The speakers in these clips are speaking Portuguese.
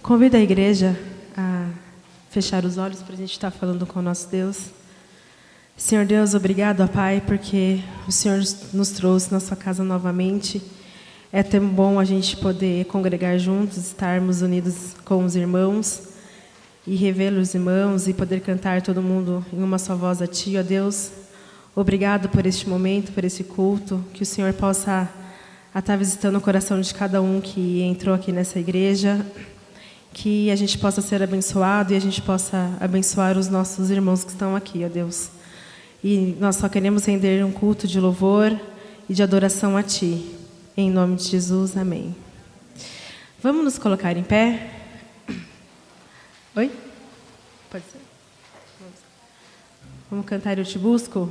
Convido a igreja a fechar os olhos para a gente estar falando com o nosso Deus. Senhor Deus, obrigado, ó Pai, porque o Senhor nos trouxe na sua casa novamente. É tão bom a gente poder congregar juntos, estarmos unidos com os irmãos e rever os irmãos e poder cantar todo mundo em uma só voz a Ti, ó Deus. Obrigado por este momento, por esse culto, que o Senhor possa estar visitando o coração de cada um que entrou aqui nessa igreja, que a gente possa ser abençoado e a gente possa abençoar os nossos irmãos que estão aqui, ó Deus. E nós só queremos render um culto de louvor e de adoração a Ti. Em nome de Jesus, amém. Vamos nos colocar em pé? Oi? Pode ser? Vamos cantar Eu Te Busco?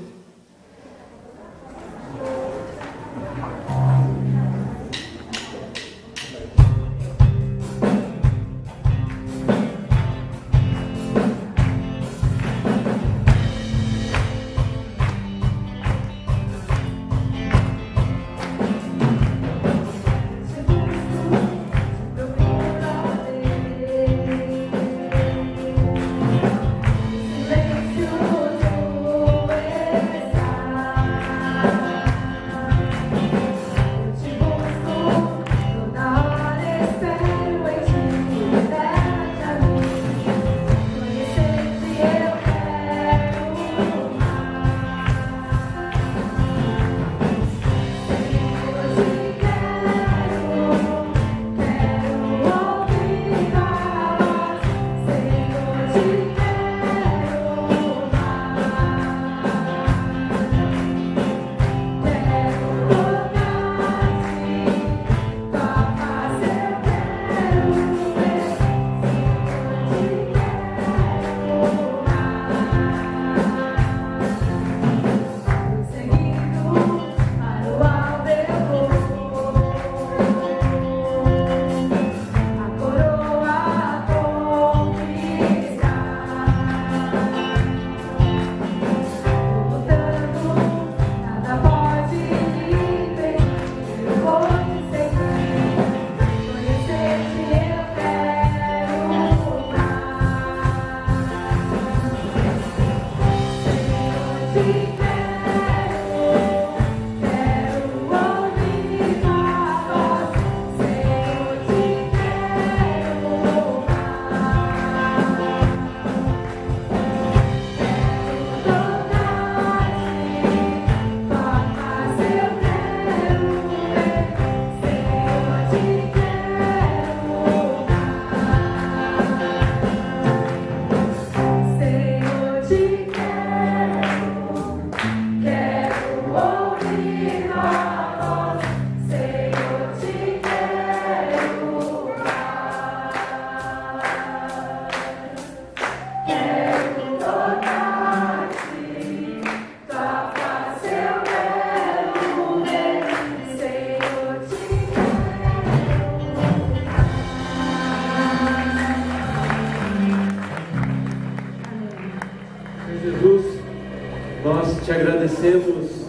Te agradecemos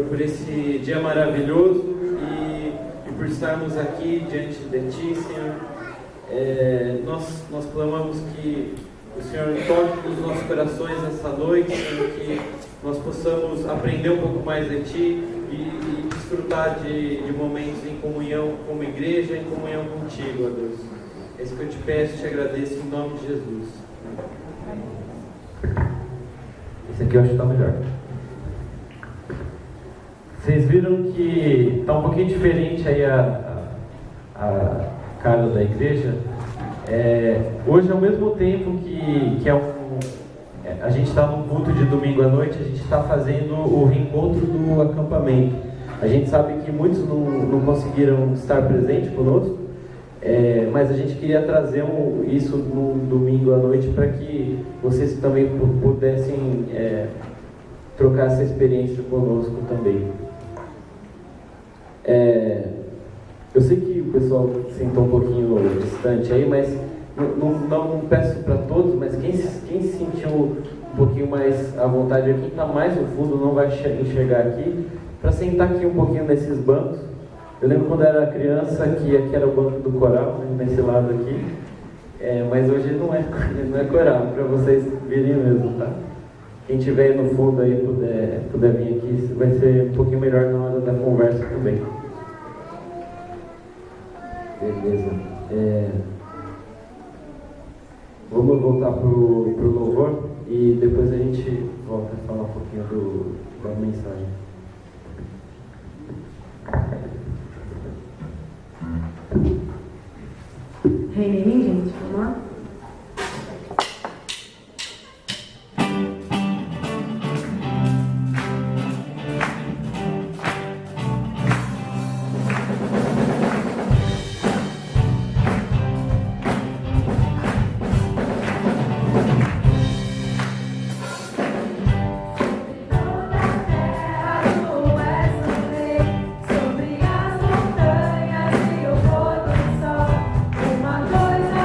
por esse dia maravilhoso e por estarmos aqui diante de Ti, Senhor. Nós clamamos que o Senhor toque nos nossos corações essa noite, Senhor, que nós possamos aprender um pouco mais de Ti e desfrutar de momentos em comunhão como igreja, em comunhão contigo, ó Deus. É isso que eu te peço e te agradeço em nome de Jesus. Esse aqui eu acho que está melhor. Vocês viram que está um pouquinho diferente aí a cara da igreja. Hoje, ao mesmo tempo que a gente está num culto de domingo à noite, a gente está fazendo o reencontro do acampamento. A gente sabe que muitos não conseguiram estar presentes conosco, mas a gente queria trazer isso no domingo à noite para que vocês também pudessem trocar essa experiência conosco também. Eu sei que o pessoal sentou um pouquinho distante aí, mas não peço para todos, mas quem se sentiu um pouquinho mais à vontade aqui, quem está mais no fundo não vai enxergar aqui, para sentar aqui um pouquinho nesses bancos, Eu lembro quando eu era criança que aqui era o banco do coral, né, nesse lado aqui. Mas hoje não é coral, para vocês virem mesmo, tá? Quem estiver aí no fundo aí puder vir aqui, vai ser um pouquinho melhor na hora da conversa também. Beleza. Vamos voltar pro louvor e depois a gente volta a falar um pouquinho da mensagem. Reina em mim, gente, vamos lá? Sobre as montanhas e o pôr do sol, uma coisa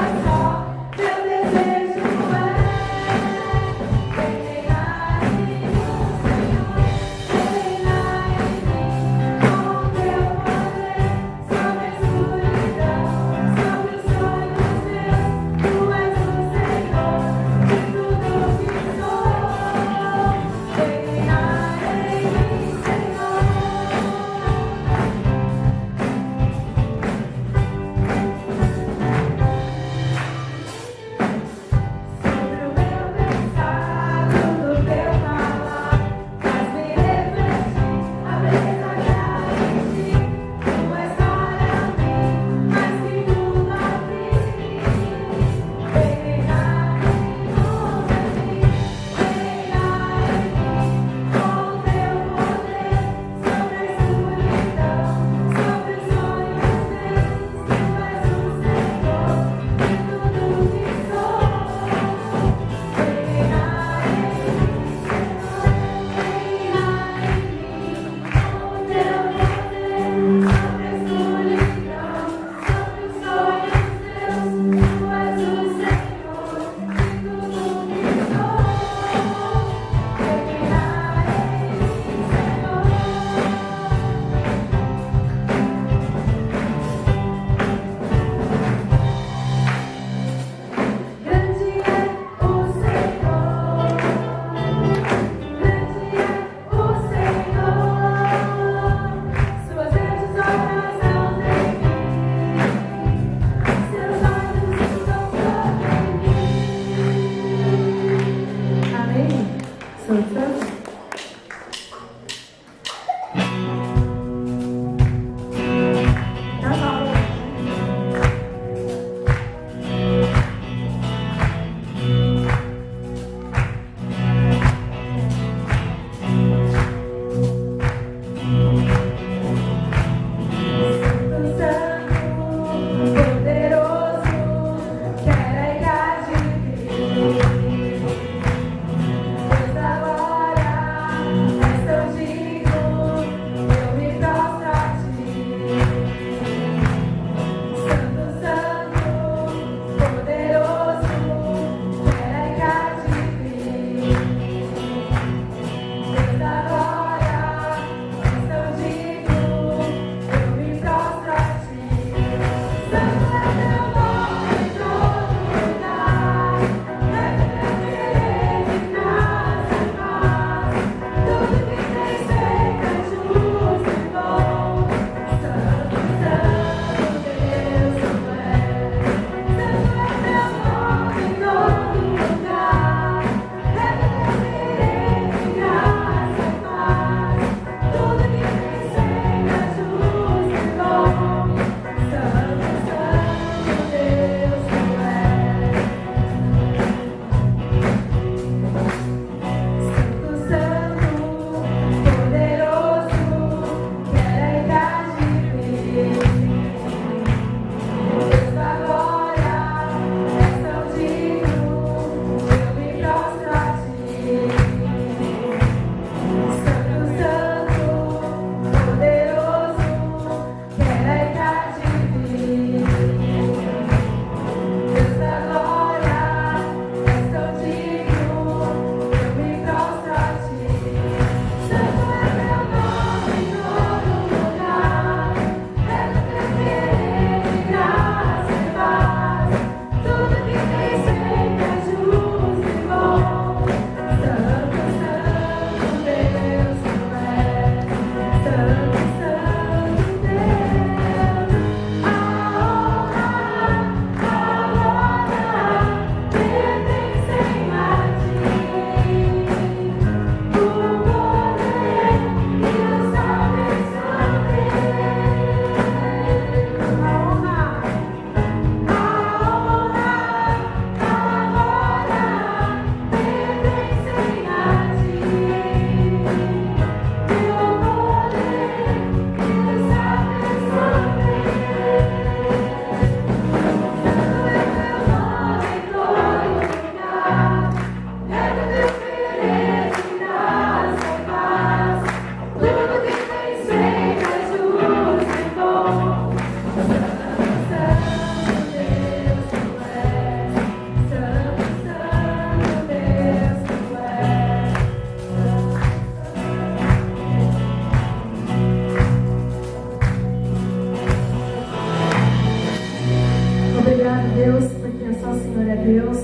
Obrigado, Deus, porque só o Senhor é Deus,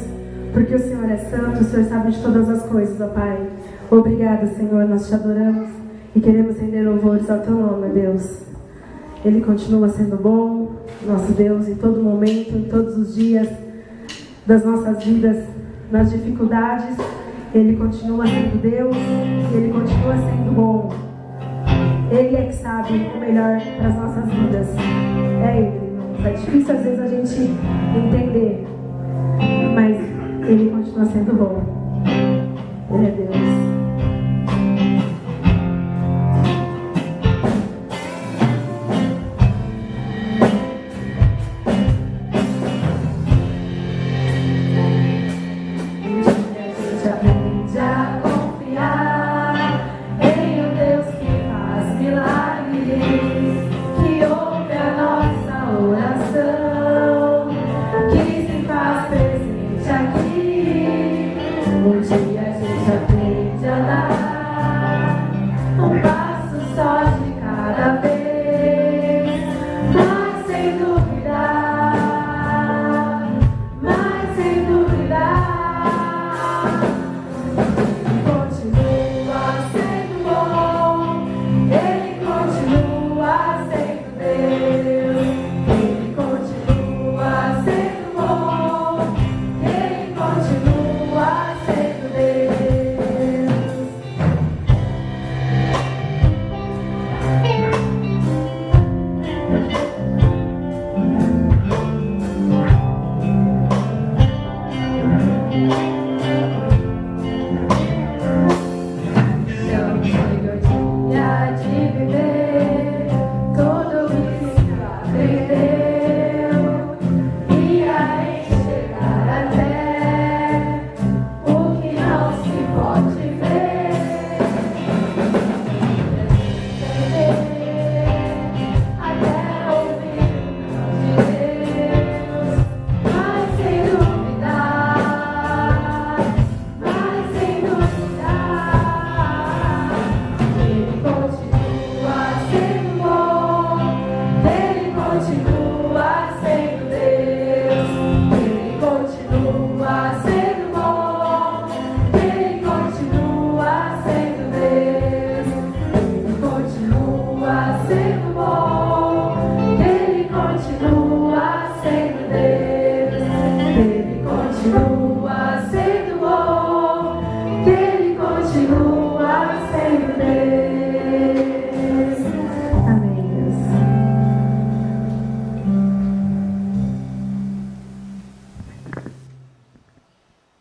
porque o Senhor é santo, o Senhor sabe de todas as coisas, ó Pai. Obrigado, Senhor, nós te adoramos e queremos render louvores ao teu nome, Deus. Ele continua sendo bom, nosso Deus, em todo momento, em todos os dias das nossas vidas, nas dificuldades. Ele continua sendo Deus, Ele continua sendo bom. Ele é que sabe o melhor para as nossas vidas. É Ele, irmãos. É difícil às vezes a gente entender, mas Ele continua sendo bom. Ele é Deus.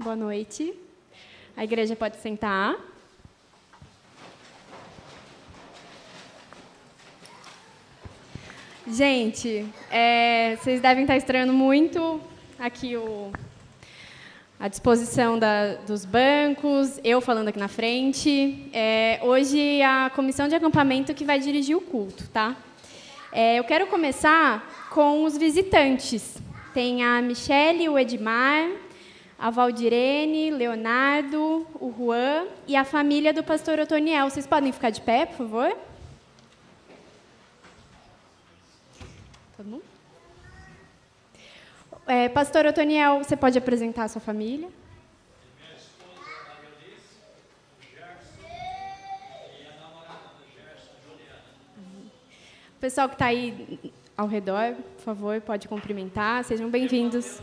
Boa noite. A igreja pode sentar. Gente, vocês devem estar estranhando muito aqui a disposição dos bancos, eu falando aqui na frente. Hoje a comissão de acampamento que vai dirigir o culto, tá? Eu quero começar com os visitantes. Tem a Michele, o Edmar, a Valdirene, Leonardo, o Juan e a família do pastor Otoniel. Vocês podem ficar de pé, por favor? Todo mundo? Pastor Otoniel, você pode apresentar a sua família? Minha esposa, a Eunice, o Gerson e a namorada do Gerson, a Juliana. O pessoal que está aí ao redor, por favor, pode cumprimentar. Sejam bem-vindos.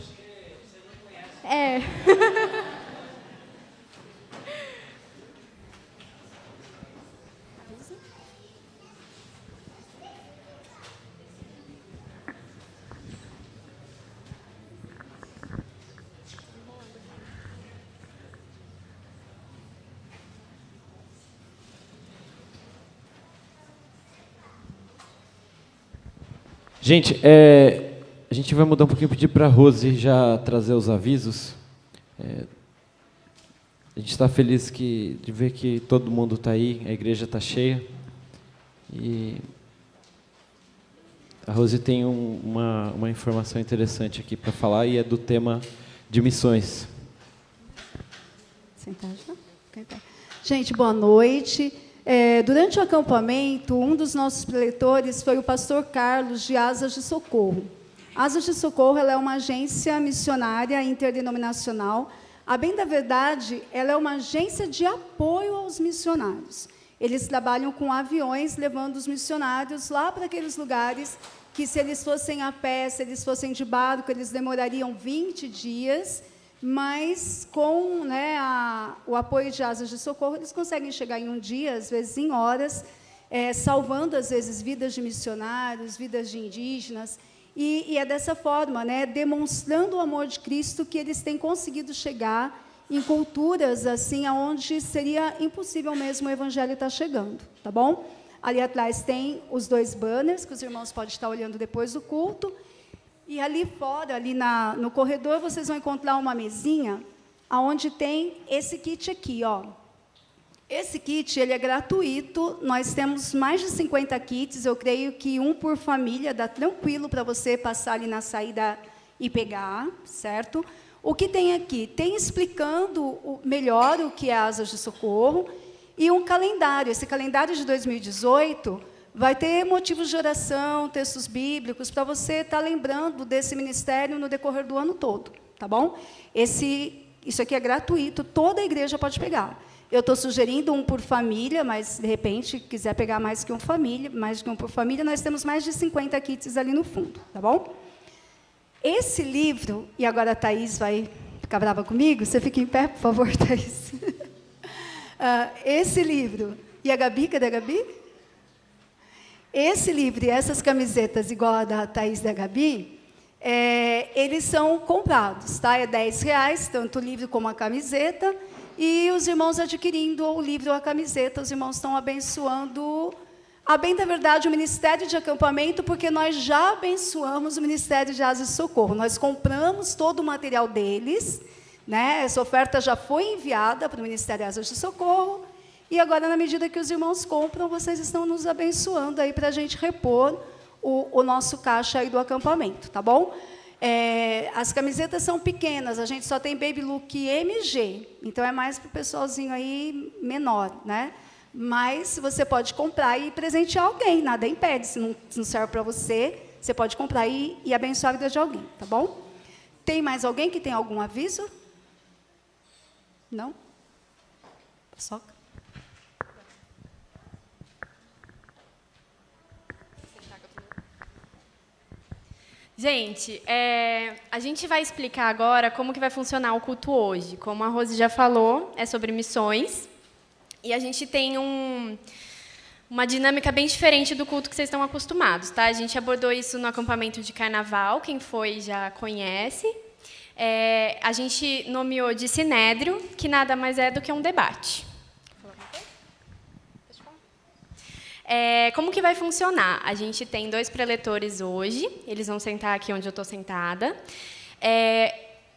Gente, a gente vai mudar um pouquinho, pedir para a Rose já trazer os avisos. A gente está feliz de ver que todo mundo está aí, a igreja está cheia. E a Rose tem uma informação interessante aqui para falar, e é do tema de missões. Sentar já? Gente, boa noite. Durante o acampamento, um dos nossos preletores foi o pastor Carlos, de Asas de Socorro. Asas de Socorro ela é uma agência missionária interdenominacional. A bem da verdade, ela é uma agência de apoio aos missionários. Eles trabalham com aviões, levando os missionários lá para aqueles lugares que, se eles fossem a pé, se eles fossem de barco, eles demorariam 20 dias, mas com, né, o apoio de Asas de Socorro, eles conseguem chegar em um dia, às vezes em horas, salvando, às vezes, vidas de missionários, vidas de indígenas. E é dessa forma, né, demonstrando o amor de Cristo, que eles têm conseguido chegar em culturas assim, onde seria impossível mesmo o evangelho estar chegando, tá bom? Ali atrás tem os 2 banners, que os irmãos podem estar olhando depois do culto. E ali fora, ali no corredor, vocês vão encontrar uma mesinha, onde tem esse kit aqui, ó. Esse kit, ele é gratuito, nós temos mais de 50 kits, eu creio que um por família, dá tranquilo para você passar ali na saída e pegar, certo? O que tem aqui? Tem explicando melhor o que é Asas de Socorro e um calendário. Esse calendário de 2018 vai ter motivos de oração, textos bíblicos, para você estar lembrando desse ministério no decorrer do ano todo, tá bom? Isso aqui é gratuito, toda a igreja pode pegar. Eu estou sugerindo um por família, mas, de repente, quiser pegar mais que um por família, nós temos mais de 50 kits ali no fundo, tá bom? Esse livro, e agora a Thaís vai ficar brava comigo, você fica em pé, por favor, Thaís. Esse livro, e a Gabi, cadê a Gabi? Esse livro e essas camisetas, igual a da Thaís e da Gabi, eles são comprados, tá? É R$10, tanto o livro como a camiseta. E os irmãos adquirindo o livro ou a camiseta, os irmãos estão abençoando, a bem da verdade, o Ministério de Acampamento, porque nós já abençoamos o Ministério de Asas de Socorro. Nós compramos todo o material deles, né? Essa oferta já foi enviada para o Ministério de Asas de Socorro, e agora, na medida que os irmãos compram, vocês estão nos abençoando aí para a gente repor o nosso caixa aí do acampamento, tá bom? As camisetas são pequenas, a gente só tem Baby Look MG, então é mais para o pessoalzinho aí menor, né? Mas você pode comprar e presentear alguém, nada impede, se não serve para você, você pode comprar e abençoar a vida de alguém, tá bom? Tem mais alguém que tem algum aviso? Não? Paçoca? Gente, a gente vai explicar agora como que vai funcionar o culto hoje. Como a Rose já falou, é sobre missões. E a gente tem uma dinâmica bem diferente do culto que vocês estão acostumados, tá? A gente abordou isso no acampamento de carnaval, quem foi já conhece. A gente nomeou de sinédrio, que nada mais é do que um debate. Como que vai funcionar? A gente tem 2 preletores hoje, eles vão sentar aqui onde eu estou sentada,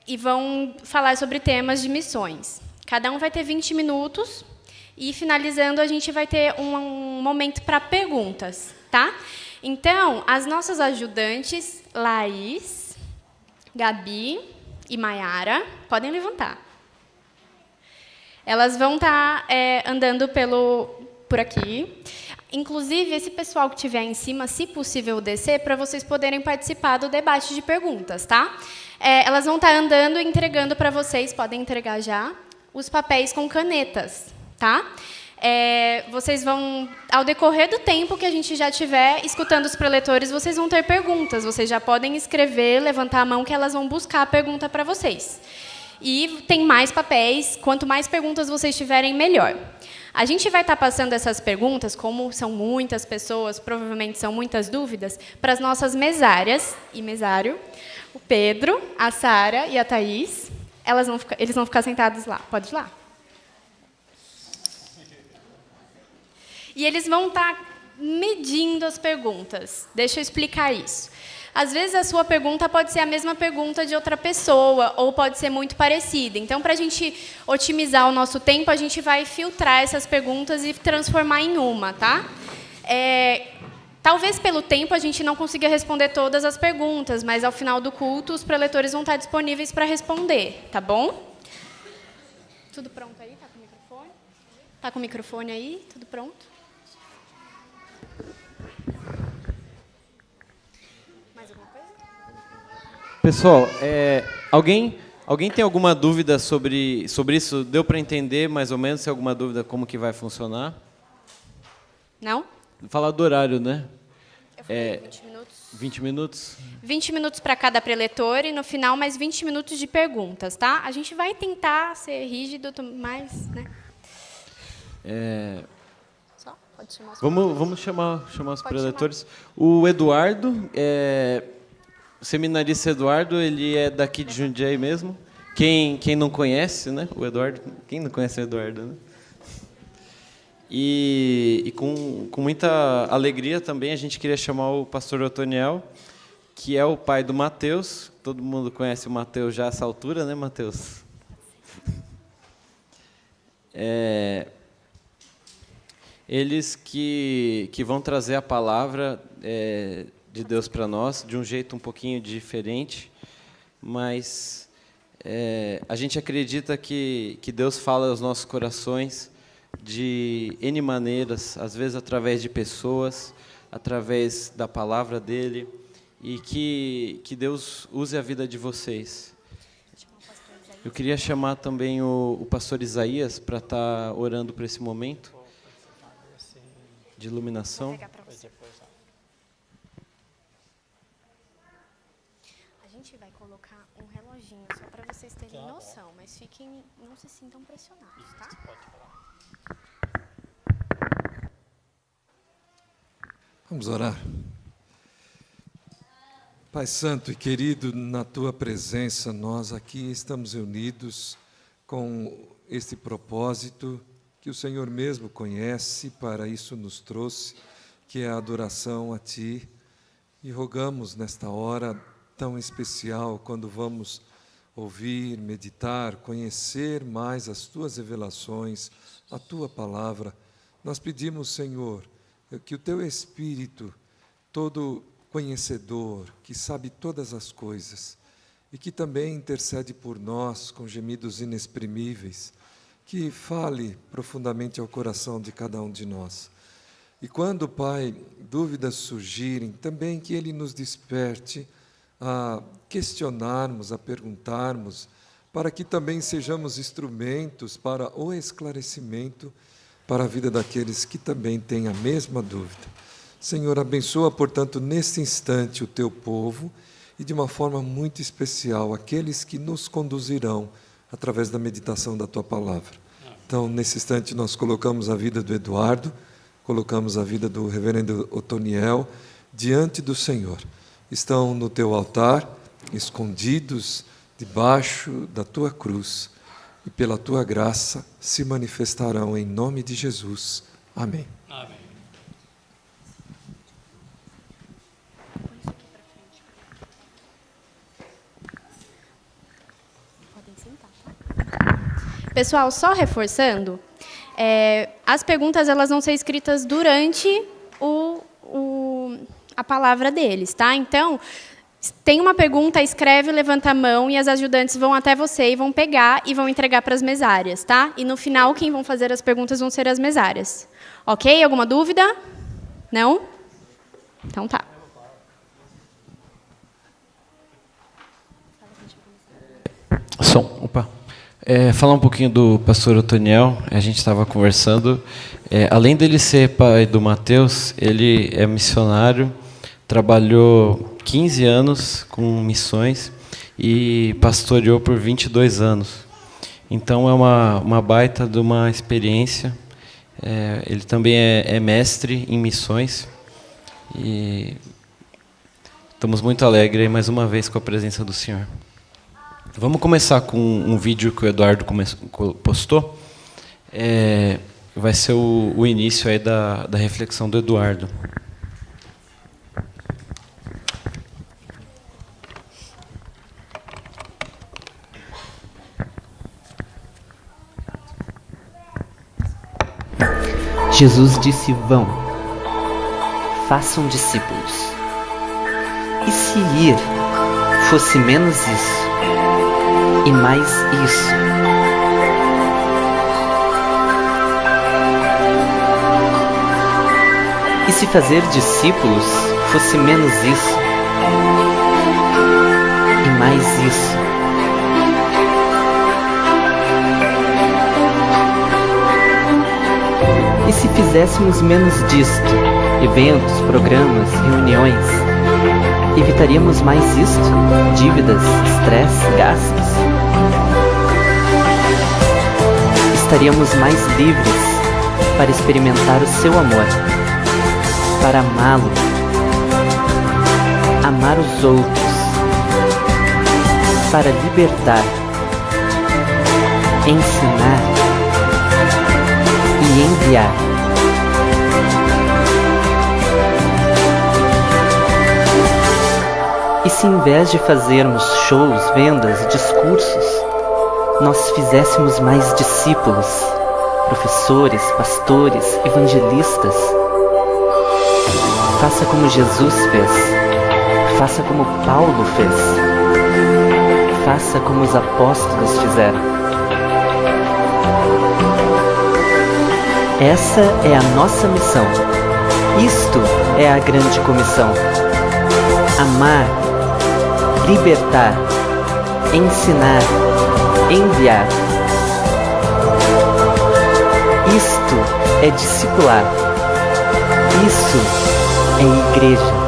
e vão falar sobre temas de missões. Cada um vai ter 20 minutos, e, finalizando, a gente vai ter um momento para perguntas, tá? Então, as nossas ajudantes, Laís, Gabi e Maiara, podem levantar. Elas vão estar andando por aqui. Inclusive, esse pessoal que estiver em cima, se possível, descer, para vocês poderem participar do debate de perguntas, tá? Elas vão estar andando e entregando para vocês, podem entregar já, os papéis com canetas, tá? Vocês vão, ao decorrer do tempo que a gente já estiver escutando os preletores, vocês vão ter perguntas. Vocês já podem escrever, levantar a mão, que elas vão buscar a pergunta para vocês. E tem mais papéis, quanto mais perguntas vocês tiverem, melhor. A gente vai estar passando essas perguntas, como são muitas pessoas, provavelmente são muitas dúvidas, para as nossas mesárias e mesário, o Pedro, a Sara e a Thaís. Eles vão ficar sentados lá. Pode ir lá. E eles vão estar medindo as perguntas. Deixa eu explicar isso. Às vezes, a sua pergunta pode ser a mesma pergunta de outra pessoa, ou pode ser muito parecida. Então, para a gente otimizar o nosso tempo, a gente vai filtrar essas perguntas e transformar em uma, tá? Talvez, pelo tempo, a gente não consiga responder todas as perguntas, mas, ao final do culto, os preletores vão estar disponíveis para responder, tá bom? Tudo pronto aí? Tá com o microfone? Tá com o microfone aí? Tudo pronto? Mais alguma coisa? Pessoal, alguém tem alguma dúvida sobre isso? Deu para entender mais ou menos? Se tem alguma dúvida como que vai funcionar? Não? Falar do horário, né? Eu falei 20 minutos. 20 minutos? 20 minutos para cada preletor e no final mais 20 minutos de perguntas, tá? A gente vai tentar ser rígido, mas, né? Só? Pode chamar os Vamos chamar os Pode preletores. O Eduardo, o seminarista Eduardo, ele é daqui de Jundiaí mesmo. Quem não conhece, né? O Eduardo, quem não conhece o Eduardo, né? E com muita alegria também a gente queria chamar o pastor Otoniel, que é o pai do Mateus. Todo mundo conhece o Mateus já a essa altura, né, Mateus? Eles que vão trazer a palavra de Deus para nós, de um jeito um pouquinho diferente, mas a gente acredita que Deus fala aos nossos corações de N maneiras, às vezes através de pessoas, através da palavra dele, e que Deus use a vida de vocês. Eu queria chamar também o pastor Isaías para estar orando por esse momento de iluminação. A gente vai colocar um reloginho só para vocês terem noção, mas não se sintam pressionados, tá? Vamos orar. Pai Santo e querido, na Tua presença, nós aqui estamos reunidos com este propósito que o Senhor mesmo conhece, para isso nos trouxe, que é a adoração a Ti. E rogamos nesta hora tão especial, quando vamos ouvir, meditar, conhecer mais as Tuas revelações, a Tua palavra, nós pedimos, Senhor, que o Teu Espírito, todo conhecedor, que sabe todas as coisas, e que também intercede por nós com gemidos inexprimíveis, que fale profundamente ao coração de cada um de nós. E quando, Pai, dúvidas surgirem, também que Ele nos desperte a questionarmos, a perguntarmos, para que também sejamos instrumentos para o esclarecimento para a vida daqueles que também têm a mesma dúvida. Senhor, abençoa, portanto, neste instante o Teu povo e de uma forma muito especial aqueles que nos conduzirão através da meditação da Tua palavra. Então, nesse instante, nós colocamos a vida do Eduardo, colocamos a vida do reverendo Otoniel diante do Senhor. Estão no Teu altar, escondidos debaixo da Tua cruz, e pela Tua graça se manifestarão em nome de Jesus. Amém. Amém. Podem sentar, tá? Pessoal, só reforçando, as perguntas elas vão ser escritas durante a palavra deles, tá? Então, tem uma pergunta, escreve, levanta a mão e as ajudantes vão até você e vão pegar e vão entregar para as mesárias, tá? E no final, quem vão fazer as perguntas vão ser as mesárias. Ok? Alguma dúvida? Não? Então tá. Opa. Falar um pouquinho do pastor Otoniel. A gente estava conversando. Além dele ser pai do Mateus, ele é missionário, trabalhou 15 anos com missões e pastoreou por 22 anos. Então é uma baita de uma experiência. Ele também é mestre em missões e estamos muito alegres mais uma vez com a presença do Senhor. Vamos começar com um vídeo que o Eduardo postou. Vai ser o início aí da reflexão do Eduardo. Jesus disse: vão, façam discípulos. E se ir fosse menos isso e mais isso? E se fazer discípulos fosse menos isso e mais isso. E se fizéssemos menos disto, eventos, programas, reuniões, evitaríamos mais isto? Dívidas, estresse, gastos? Estaríamos mais livres para experimentar o seu amor, para amá-lo, amar os outros, para libertar, ensinar e enviar. E se em vez de fazermos shows, vendas, discursos, nós fizéssemos mais discípulos, professores, pastores, evangelistas? Faça como Jesus fez. Faça como Paulo fez. Faça como os apóstolos fizeram. Essa é a nossa missão. Isto é a grande comissão. Amar, libertar, ensinar, enviar. Isto é discipular. Isso é igreja.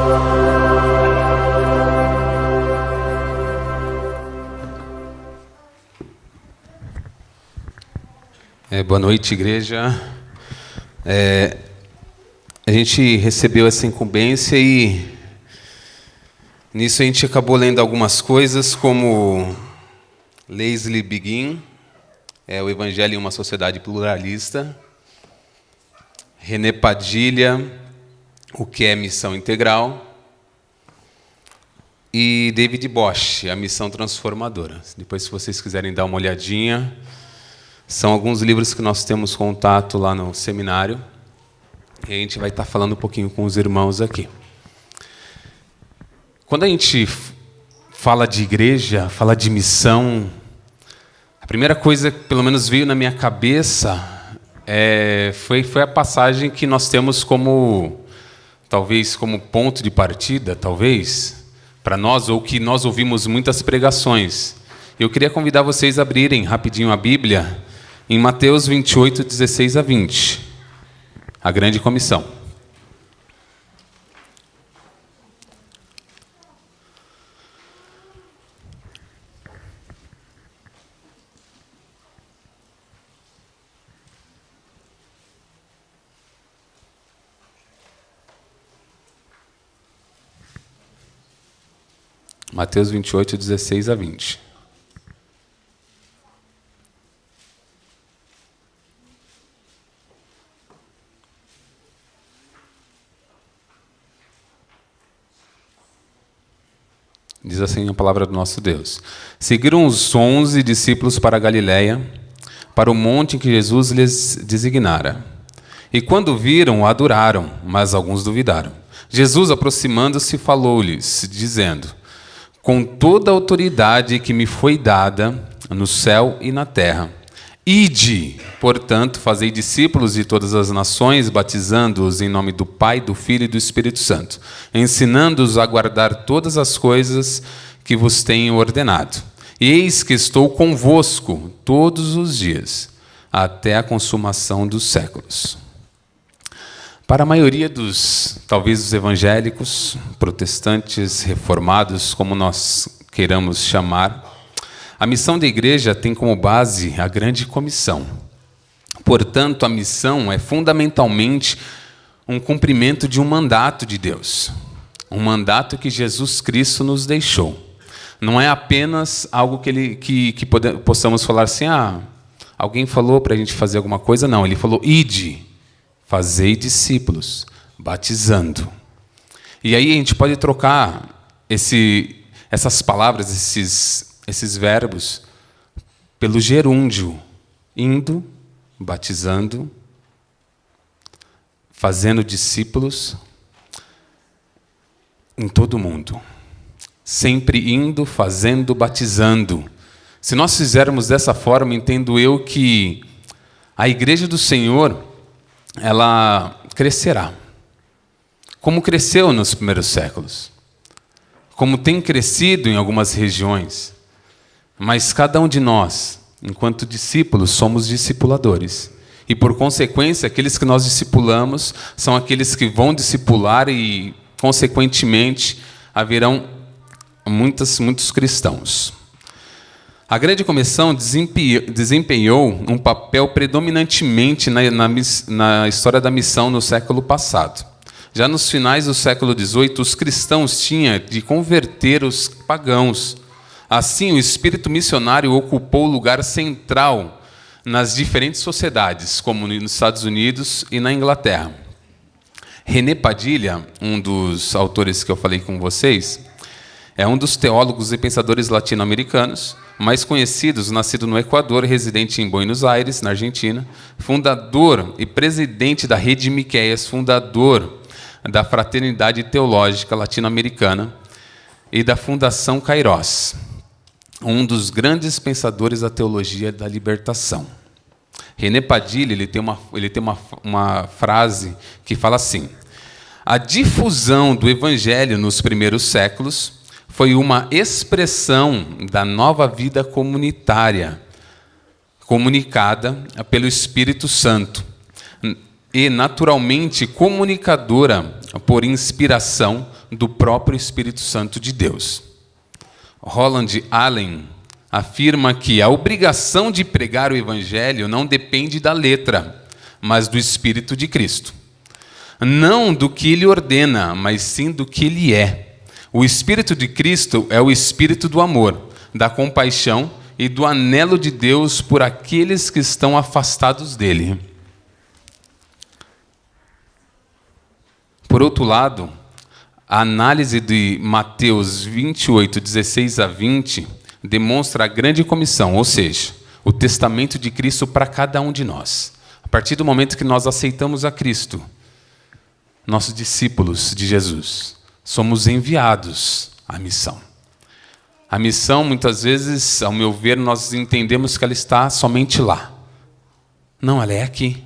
Boa noite, igreja. A gente recebeu essa incumbência e nisso a gente acabou lendo algumas coisas, como Leslie Begin, o Evangelho em uma Sociedade Pluralista, René Padilha, O que é Missão Integral, e David Bosch, A Missão Transformadora. Depois, se vocês quiserem dar uma olhadinha, são alguns livros que nós temos contato lá no seminário, e a gente vai estar falando um pouquinho com os irmãos aqui. Quando a gente fala de igreja, fala de missão, a primeira coisa que pelo menos veio na minha cabeça foi a passagem que nós temos talvez como ponto de partida, talvez, para nós, ou que nós ouvimos muitas pregações. Eu queria convidar vocês a abrirem rapidinho a Bíblia em Mateus 28, 16 a 20, a grande comissão. Mateus 28, 16 a 20. Diz assim a palavra do nosso Deus. Seguiram os 11 discípulos para a Galiléia, para o monte em que Jesus lhes designara. E quando viram, o adoraram, mas alguns duvidaram. Jesus, aproximando-se, falou-lhes, dizendo: com toda a autoridade que me foi dada no céu e na terra. Ide, portanto, fazei discípulos de todas as nações, batizando-os em nome do Pai, do Filho e do Espírito Santo, ensinando-os a guardar todas as coisas que vos tenho ordenado. E eis que estou convosco todos os dias, até a consumação dos séculos. Para a maioria talvez os evangélicos, protestantes, reformados, como nós queiramos chamar, a missão da igreja tem como base a grande comissão. Portanto, a missão é fundamentalmente um cumprimento de um mandato de Deus. Um mandato que Jesus Cristo nos deixou. Não é apenas algo que possamos falar assim, alguém falou para a gente fazer alguma coisa. Não, ele falou, ide, fazei discípulos, batizando. E aí a gente pode trocar essas palavras, esses verbos, pelo gerúndio, indo, batizando, fazendo discípulos em todo o mundo. Sempre indo, fazendo, batizando. Se nós fizermos dessa forma, entendo eu que a igreja do Senhor, ela crescerá. Como cresceu nos primeiros séculos. como tem crescido em algumas regiões, mas cada um de nós, enquanto discípulos, somos discipuladores. E, por consequência, aqueles que nós discipulamos são aqueles que vão discipular e, consequentemente, haverão muitos cristãos. A Grande Comissão desempenhou um papel predominantemente na história da missão no século passado. Já nos finais do século XVIII, os cristãos tinham de converter os pagãos. Assim, o espírito missionário ocupou lugar central nas diferentes sociedades, como nos Estados Unidos e na Inglaterra. René Padilha, um dos autores que eu falei com vocês, é um dos teólogos e pensadores latino-americanos mais conhecidos, nascido no Equador, residente em Buenos Aires, na Argentina, fundador e presidente da Rede Miqueias, fundador da Fraternidade Teológica Latino-Americana e da Fundação Kairos, um dos grandes pensadores da teologia da libertação. René Padilha ele tem uma frase que fala assim: a difusão do Evangelho nos primeiros séculos foi uma expressão da nova vida comunitária, comunicada pelo Espírito Santo, e naturalmente comunicadora por inspiração do próprio Espírito Santo de Deus. Roland Allen afirma que a obrigação de pregar o Evangelho não depende da letra, mas do Espírito de Cristo. Não do que ele ordena, mas sim do que ele é. O Espírito de Cristo é o Espírito do amor, da compaixão e do anelo de Deus por aqueles que estão afastados dele. Por outro lado, a análise de Mateus 28, 16 a 20, demonstra a grande comissão, ou seja, o testamento de Cristo para cada um de nós. A partir do momento que nós aceitamos a Cristo, nossos discípulos de Jesus, somos enviados à missão. A missão, muitas vezes, ao meu ver, nós entendemos que ela está somente lá. Não, ela é aqui.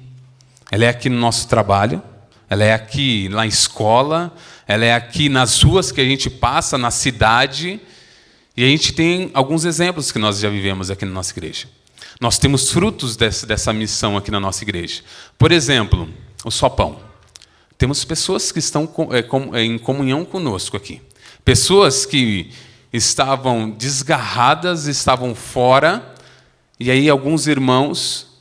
Ela é aqui no nosso trabalho, ela é aqui na escola, ela é aqui nas ruas que a gente passa, na cidade. E a gente tem alguns exemplos que nós já vivemos aqui na nossa igreja. Nós temos frutos dessa missão aqui na nossa igreja. Por exemplo, o sopão. Temos pessoas que estão em comunhão conosco aqui. Pessoas que estavam desgarradas, estavam fora, e aí alguns irmãos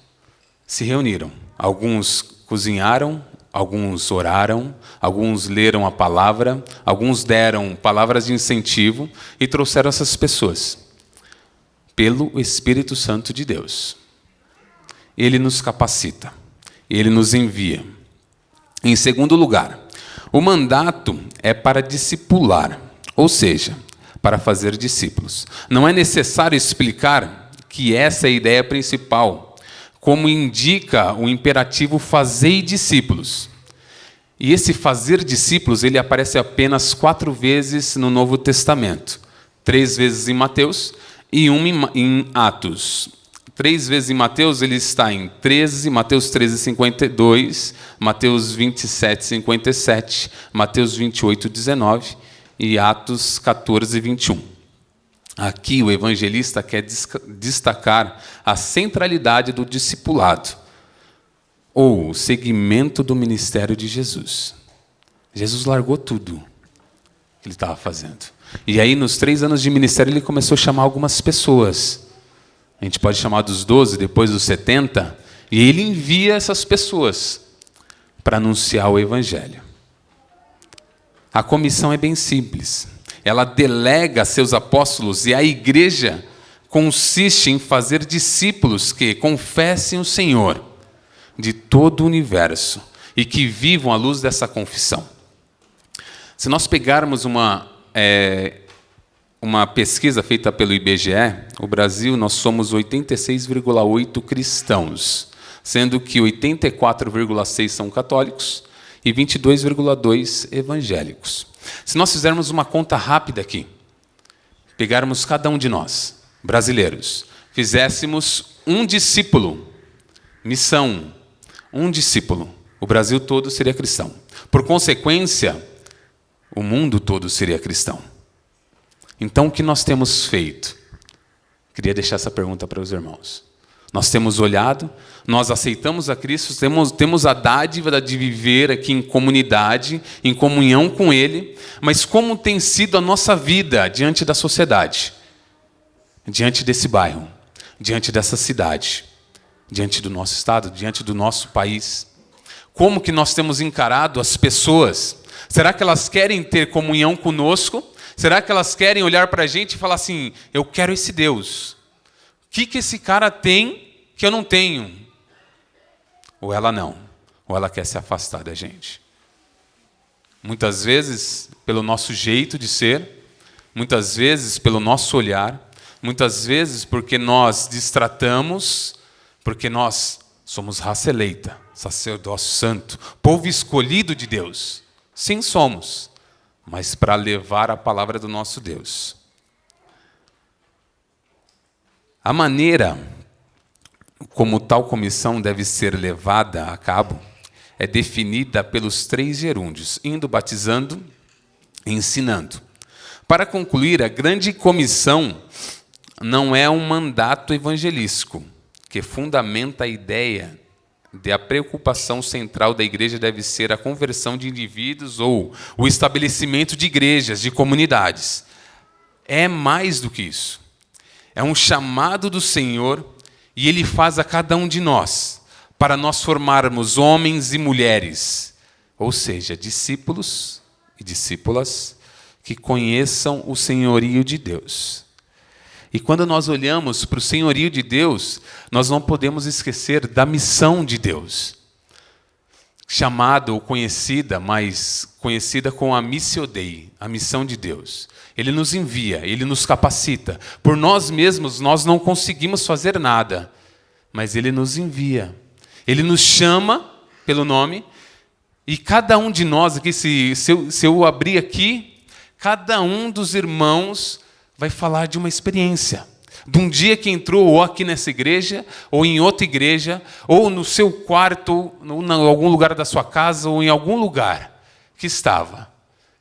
se reuniram. Alguns cozinharam, alguns oraram, alguns leram a palavra, alguns deram palavras de incentivo e trouxeram essas pessoas pelo Espírito Santo de Deus. Ele nos capacita, ele nos envia. Em segundo lugar, o mandato é para discipular, ou seja, para fazer discípulos. Não é necessário explicar que essa é a ideia principal, como indica o imperativo fazei discípulos. E esse fazer discípulos, ele aparece apenas 4 vezes no Novo Testamento. 3 vezes em Mateus e 1 em Atos. 3 vezes em Mateus, ele está em 13, Mateus 13, 52, Mateus 27, 57, Mateus 28, 19 e Atos 14, 21. Aqui o evangelista quer destacar a centralidade do discipulado, ou o segmento do ministério de Jesus. Jesus largou tudo que ele estava fazendo. E aí, nos 3 anos de ministério, ele começou a chamar algumas pessoas. A gente pode chamar dos 12, depois dos 70, e ele envia essas pessoas para anunciar o Evangelho. A comissão é bem simples. Ela delega a seus apóstolos, e a igreja consiste em fazer discípulos que confessem o Senhor de todo o universo e que vivam à luz dessa confissão. Se nós pegarmos uma pesquisa feita pelo IBGE, o Brasil, nós somos 86,8 cristãos, sendo que 84,6 são católicos e 22,2 evangélicos. Se nós fizermos uma conta rápida aqui, pegarmos cada um de nós, brasileiros, fizéssemos um discípulo, missão, um discípulo, o Brasil todo seria cristão. Por consequência, o mundo todo seria cristão. Então, o que nós temos feito? Queria deixar essa pergunta para os irmãos. Nós temos olhado, nós aceitamos a Cristo, temos a dádiva de viver aqui em comunidade, em comunhão com Ele, mas como tem sido a nossa vida diante da sociedade, diante desse bairro, diante dessa cidade, diante do nosso estado, diante do nosso país? Como que nós temos encarado as pessoas? Será que elas querem ter comunhão conosco? Será que elas querem olhar para a gente e falar assim, eu quero esse Deus? O que esse cara tem que eu não tenho? Ou ela não? Ou ela quer se afastar da gente? Muitas vezes, pelo nosso jeito de ser, muitas vezes pelo nosso olhar, muitas vezes porque nós destratamos, porque nós somos raça eleita, sacerdócio santo, povo escolhido de Deus. Sim, somos, mas para levar a palavra do nosso Deus. A maneira como tal comissão deve ser levada a cabo é definida pelos 3 gerúndios, indo, batizando e ensinando. Para concluir, a grande comissão não é um mandato evangelístico que fundamenta a ideia de a preocupação central da igreja deve ser a conversão de indivíduos ou o estabelecimento de igrejas, de comunidades. É mais do que isso. É um chamado do Senhor e Ele faz a cada um de nós para nós formarmos homens e mulheres, ou seja, discípulos e discípulas que conheçam o senhorio de Deus. E quando nós olhamos para o senhorio de Deus, nós não podemos esquecer da missão de Deus. Chamada ou conhecida, mas conhecida como a Missio Dei, a missão de Deus. Ele nos envia, Ele nos capacita. Por nós mesmos, nós não conseguimos fazer nada, mas Ele nos envia. Ele nos chama pelo nome, e cada um de nós aqui, se eu abrir aqui, cada um dos irmãos vai falar de uma experiência, de um dia que entrou ou aqui nessa igreja, ou em outra igreja, ou no seu quarto, ou em algum lugar da sua casa, ou em algum lugar que estava,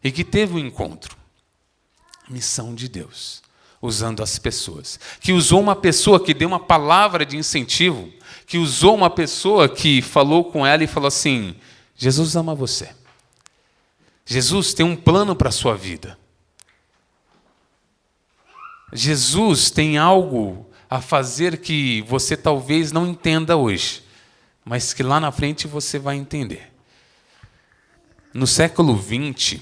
e que teve um encontro. Missão de Deus, usando as pessoas. Que usou uma pessoa que deu uma palavra de incentivo, que usou uma pessoa que falou com ela e falou assim, Jesus ama você. Jesus tem um plano para a sua vida. Jesus tem algo a fazer que você talvez não entenda hoje, mas que lá na frente você vai entender. No século XX,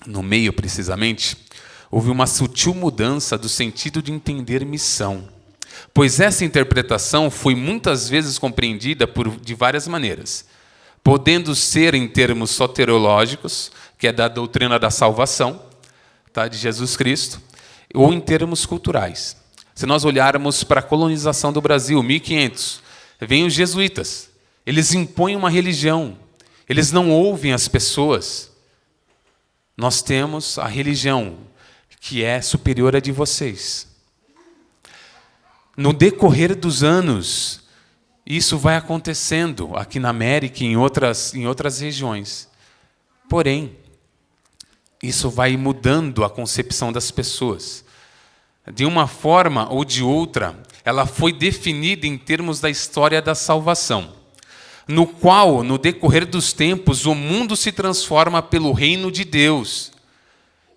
no meio precisamente, houve uma sutil mudança do sentido de entender missão, pois essa interpretação foi muitas vezes compreendida de várias maneiras, podendo ser em termos soteriológicos, que é da doutrina da salvação, tá, de Jesus Cristo, ou em termos culturais. Se nós olharmos para a colonização do Brasil, 1500, vêm os jesuítas. Eles impõem uma religião. Eles não ouvem as pessoas. Nós temos a religião, que é superior à de vocês. No decorrer dos anos, isso vai acontecendo aqui na América e em outras regiões. Porém, isso vai mudando a concepção das pessoas. De uma forma ou de outra, ela foi definida em termos da história da salvação, no qual, no decorrer dos tempos, o mundo se transforma pelo reino de Deus.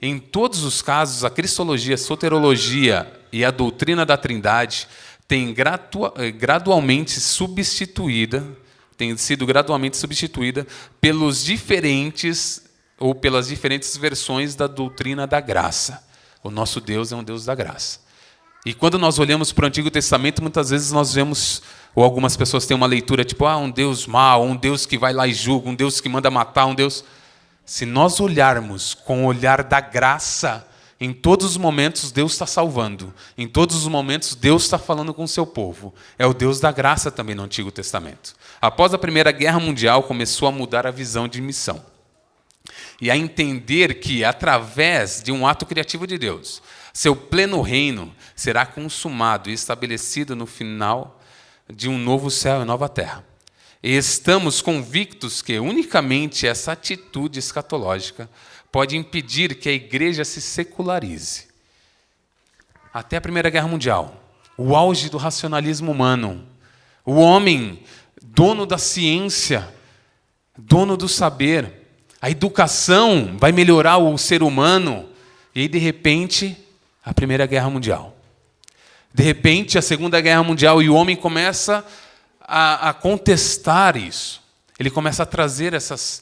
Em todos os casos, a cristologia, a soterologia e a doutrina da Trindade tem gradualmente sido gradualmente substituída pelas diferentes versões da doutrina da graça. O nosso Deus é um Deus da graça. E quando nós olhamos para o Antigo Testamento, muitas vezes nós vemos, ou algumas pessoas têm uma leitura tipo, um Deus mau, um Deus que vai lá e julga, um Deus que manda matar, um Deus... Se nós olharmos com o olhar da graça, em todos os momentos Deus está salvando. Em todos os momentos Deus está falando com o seu povo. É o Deus da graça também no Antigo Testamento. Após a Primeira Guerra Mundial, começou a mudar a visão de missão. E a entender que, através de um ato criativo de Deus, seu pleno reino será consumado e estabelecido no final de um novo céu e nova terra. E estamos convictos que unicamente essa atitude escatológica pode impedir que a igreja se secularize até a Primeira Guerra Mundial, o auge do racionalismo humano, o homem, dono da ciência, dono do saber, a educação vai melhorar o ser humano, e aí, de repente, a Primeira Guerra Mundial. De repente, a Segunda Guerra Mundial, e o homem começa a contestar isso. Ele começa a trazer essas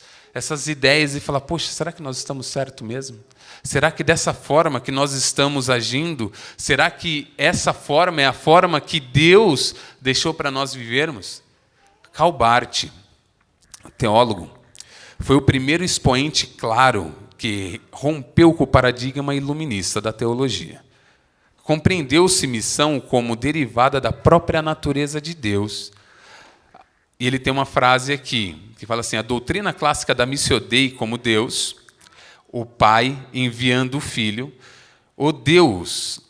ideias e falar, poxa, será que nós estamos certos mesmo? Será que dessa forma que nós estamos agindo, será que essa forma é a forma que Deus deixou para nós vivermos? Karl Barth, teólogo, foi o primeiro expoente claro que rompeu com o paradigma iluminista da teologia. Compreendeu-se missão como derivada da própria natureza de Deus. E ele tem uma frase aqui, que fala assim, a doutrina clássica da Missio Dei como Deus, o Pai enviando o Filho, o Deus,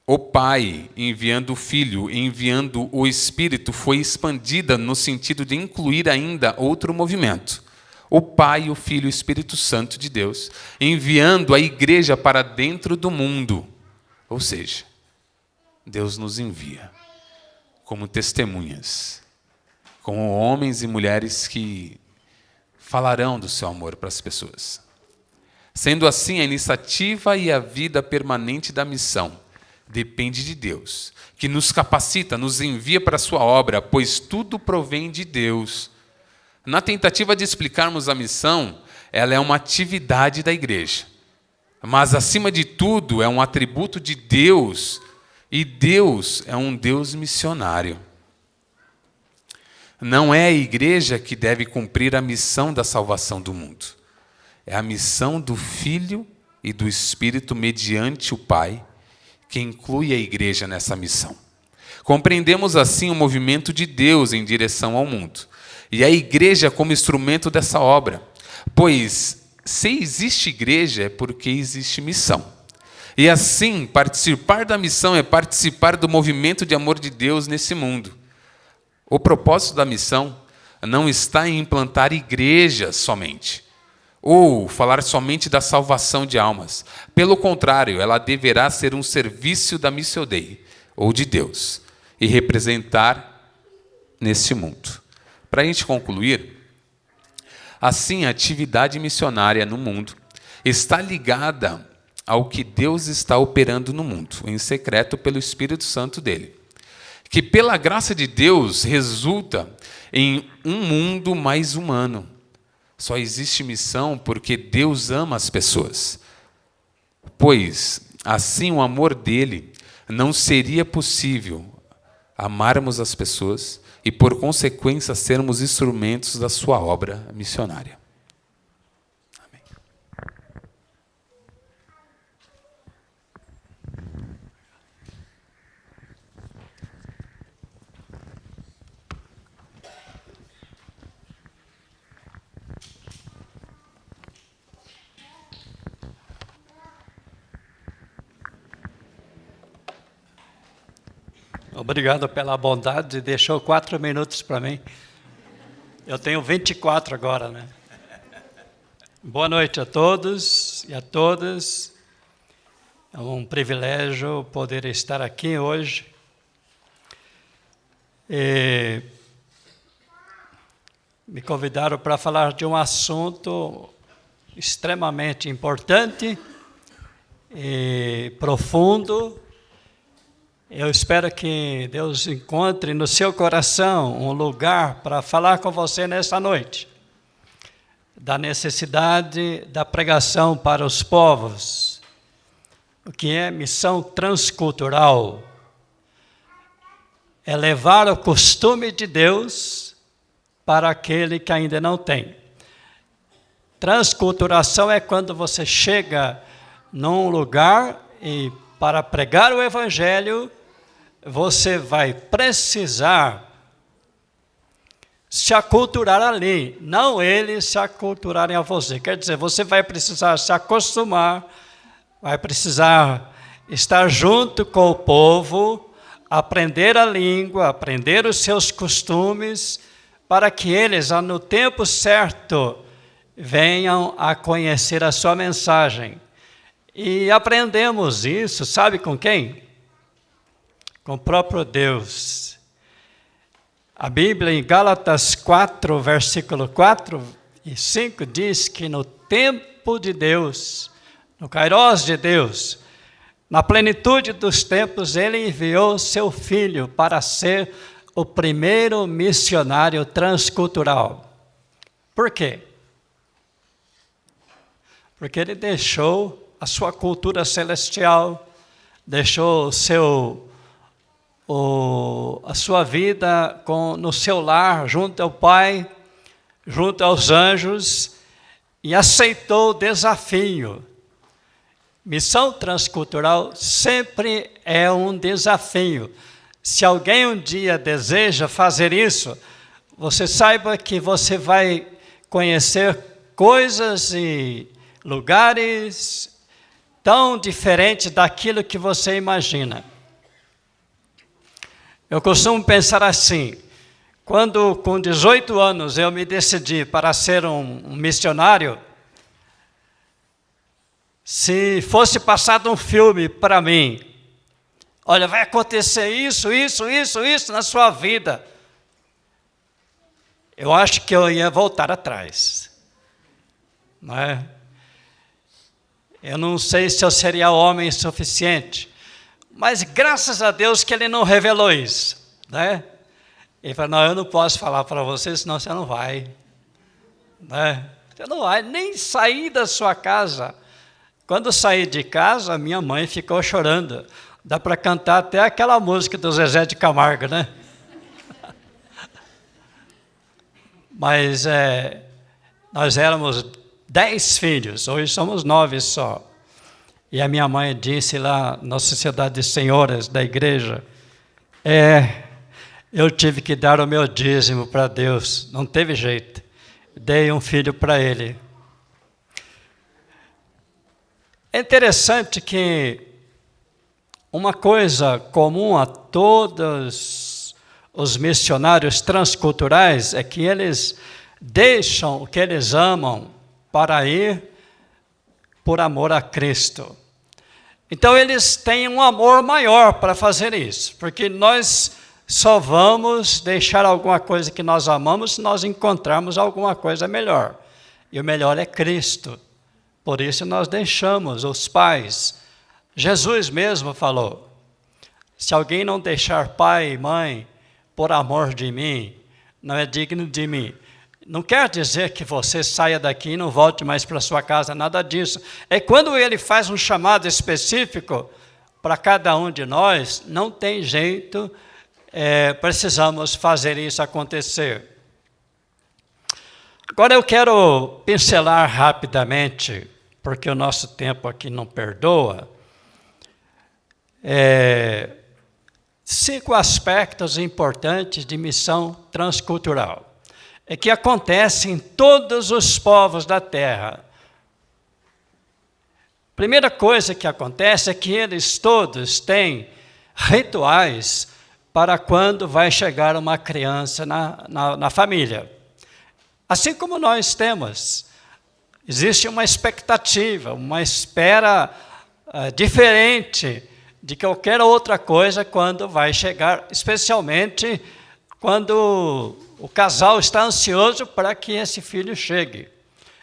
o Pai enviando o Filho, enviando o Espírito, foi expandida no sentido de incluir ainda outro movimento. O Pai, o Filho e o Espírito Santo de Deus, enviando a igreja para dentro do mundo. Ou seja, Deus nos envia como testemunhas, como homens e mulheres que falarão do seu amor para as pessoas. Sendo assim, a iniciativa e a vida permanente da missão depende de Deus, que nos capacita, nos envia para a sua obra, pois tudo provém de Deus. Na tentativa de explicarmos a missão, ela é uma atividade da igreja. Mas, acima de tudo, é um atributo de Deus, e Deus é um Deus missionário. Não é a igreja que deve cumprir a missão da salvação do mundo. É a missão do Filho e do Espírito mediante o Pai, que inclui a igreja nessa missão. Compreendemos assim o movimento de Deus em direção ao mundo, e a igreja como instrumento dessa obra, pois se existe igreja é porque existe missão. E assim, participar da missão é participar do movimento de amor de Deus nesse mundo. O propósito da missão não está em implantar igrejas somente, ou falar somente da salvação de almas. Pelo contrário, ela deverá ser um serviço da Missio Dei, ou de Deus, e representar nesse mundo. Para a gente concluir, assim, a atividade missionária no mundo está ligada ao que Deus está operando no mundo, em secreto pelo Espírito Santo dele, que pela graça de Deus resulta em um mundo mais humano. Só existe missão porque Deus ama as pessoas. Pois, assim, o amor dele não seria possível amarmos as pessoas e, por consequência, sermos instrumentos da sua obra missionária. Amém. Obrigado pela bondade, deixou 4 minutos para mim. Eu tenho 24 agora, né? Boa noite a todos e a todas. É um privilégio poder estar aqui hoje. Me convidaram para falar de um assunto extremamente importante e profundo. Eu espero que Deus encontre no seu coração um lugar para falar com você nesta noite, da necessidade da pregação para os povos, o que é missão transcultural, é levar o costume de Deus para aquele que ainda não tem. Transculturação é quando você chega num lugar e para pregar o Evangelho, você vai precisar se aculturar ali, não eles se aculturarem a você. Quer dizer, você vai precisar se acostumar, vai precisar estar junto com o povo, aprender a língua, aprender os seus costumes, para que eles, no tempo certo, venham a conhecer a sua mensagem. E aprendemos isso, sabe com quem? com o próprio Deus. A Bíblia, em Gálatas 4, versículo 4 e 5, diz que no tempo de Deus, no Kairos de Deus, na plenitude dos tempos, Ele enviou seu Filho para ser o primeiro missionário transcultural. Por quê? Porque Ele deixou a sua cultura celestial, deixou a sua vida no seu lar, junto ao Pai, junto aos anjos, e aceitou o desafio. Missão transcultural sempre é um desafio. Se alguém um dia deseja fazer isso, você saiba que você vai conhecer coisas e lugares tão diferentes daquilo que você imagina. Eu costumo pensar assim, quando com 18 anos eu me decidi para ser um missionário, se fosse passado um filme para mim, olha, vai acontecer isso na sua vida, eu acho que eu ia voltar atrás. Não é? Eu não sei se eu seria homem suficiente, mas graças a Deus que Ele não revelou isso. Né? Ele falou, não, eu não posso falar para você, senão você não vai. Né? Você não vai nem sair da sua casa. Quando eu saí de casa, minha mãe ficou chorando. Dá para cantar até aquela música do Zezé de Camargo, né? Mas nós éramos 10 filhos, hoje somos 9 só. E a minha mãe disse lá na Sociedade de Senhoras da igreja, eu tive que dar o meu dízimo para Deus, não teve jeito. Dei um filho para Ele. É interessante que uma coisa comum a todos os missionários transculturais é que eles deixam o que eles amam para ir por amor a Cristo. Então eles têm um amor maior para fazer isso, porque nós só vamos deixar alguma coisa que nós amamos se nós encontrarmos alguma coisa melhor. E o melhor é Cristo. Por isso nós deixamos os pais. Jesus mesmo falou, se alguém não deixar pai e mãe por amor de mim, não é digno de mim. Não quer dizer que você saia daqui e não volte mais para sua casa, nada disso. É quando Ele faz um chamado específico para cada um de nós, não tem jeito, precisamos fazer isso acontecer. Agora eu quero pincelar rapidamente, porque o nosso tempo aqui não perdoa, 5 aspectos importantes de missão transcultural. Que acontece em todos os povos da terra. Primeira coisa que acontece é que eles todos têm rituais para quando vai chegar uma criança na família. Assim como nós temos. Existe uma expectativa, uma espera diferente de qualquer outra coisa quando vai chegar, especialmente quando o casal está ansioso para que esse filho chegue.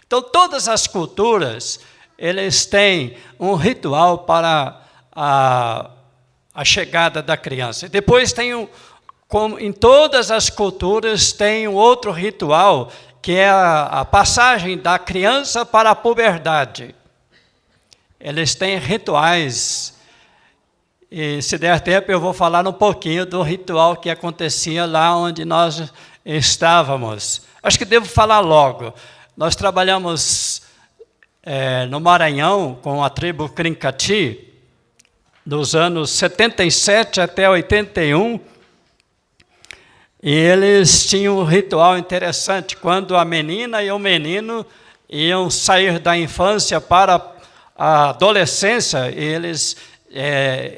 Então, todas as culturas, eles têm um ritual para a chegada da criança. Depois tem, como em todas as culturas, tem um outro ritual, que é a passagem da criança para a puberdade. Eles têm rituais. E se der tempo, eu vou falar um pouquinho do ritual que acontecia lá onde nós estávamos. Acho que devo falar logo. Nós trabalhamos no Maranhão com a tribo Crincati, dos anos 77 até 81, e eles tinham um ritual interessante. Quando a menina e o menino iam sair da infância para a adolescência,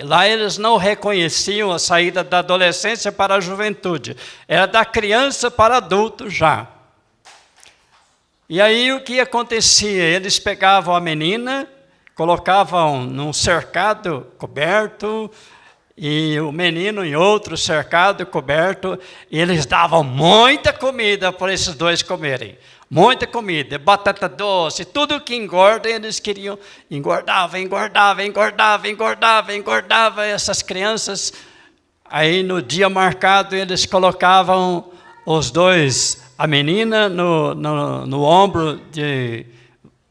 lá eles não reconheciam a saída da adolescência para a juventude. Era da criança para adulto já. E aí o que acontecia? Eles pegavam a menina, colocavam num cercado coberto e o menino em outro, cercado e coberto, e eles davam muita comida para esses dois comerem. Muita comida, batata doce, tudo que engorda, eles queriam, engordava essas crianças. Aí no dia marcado eles colocavam os dois, a menina no ombro de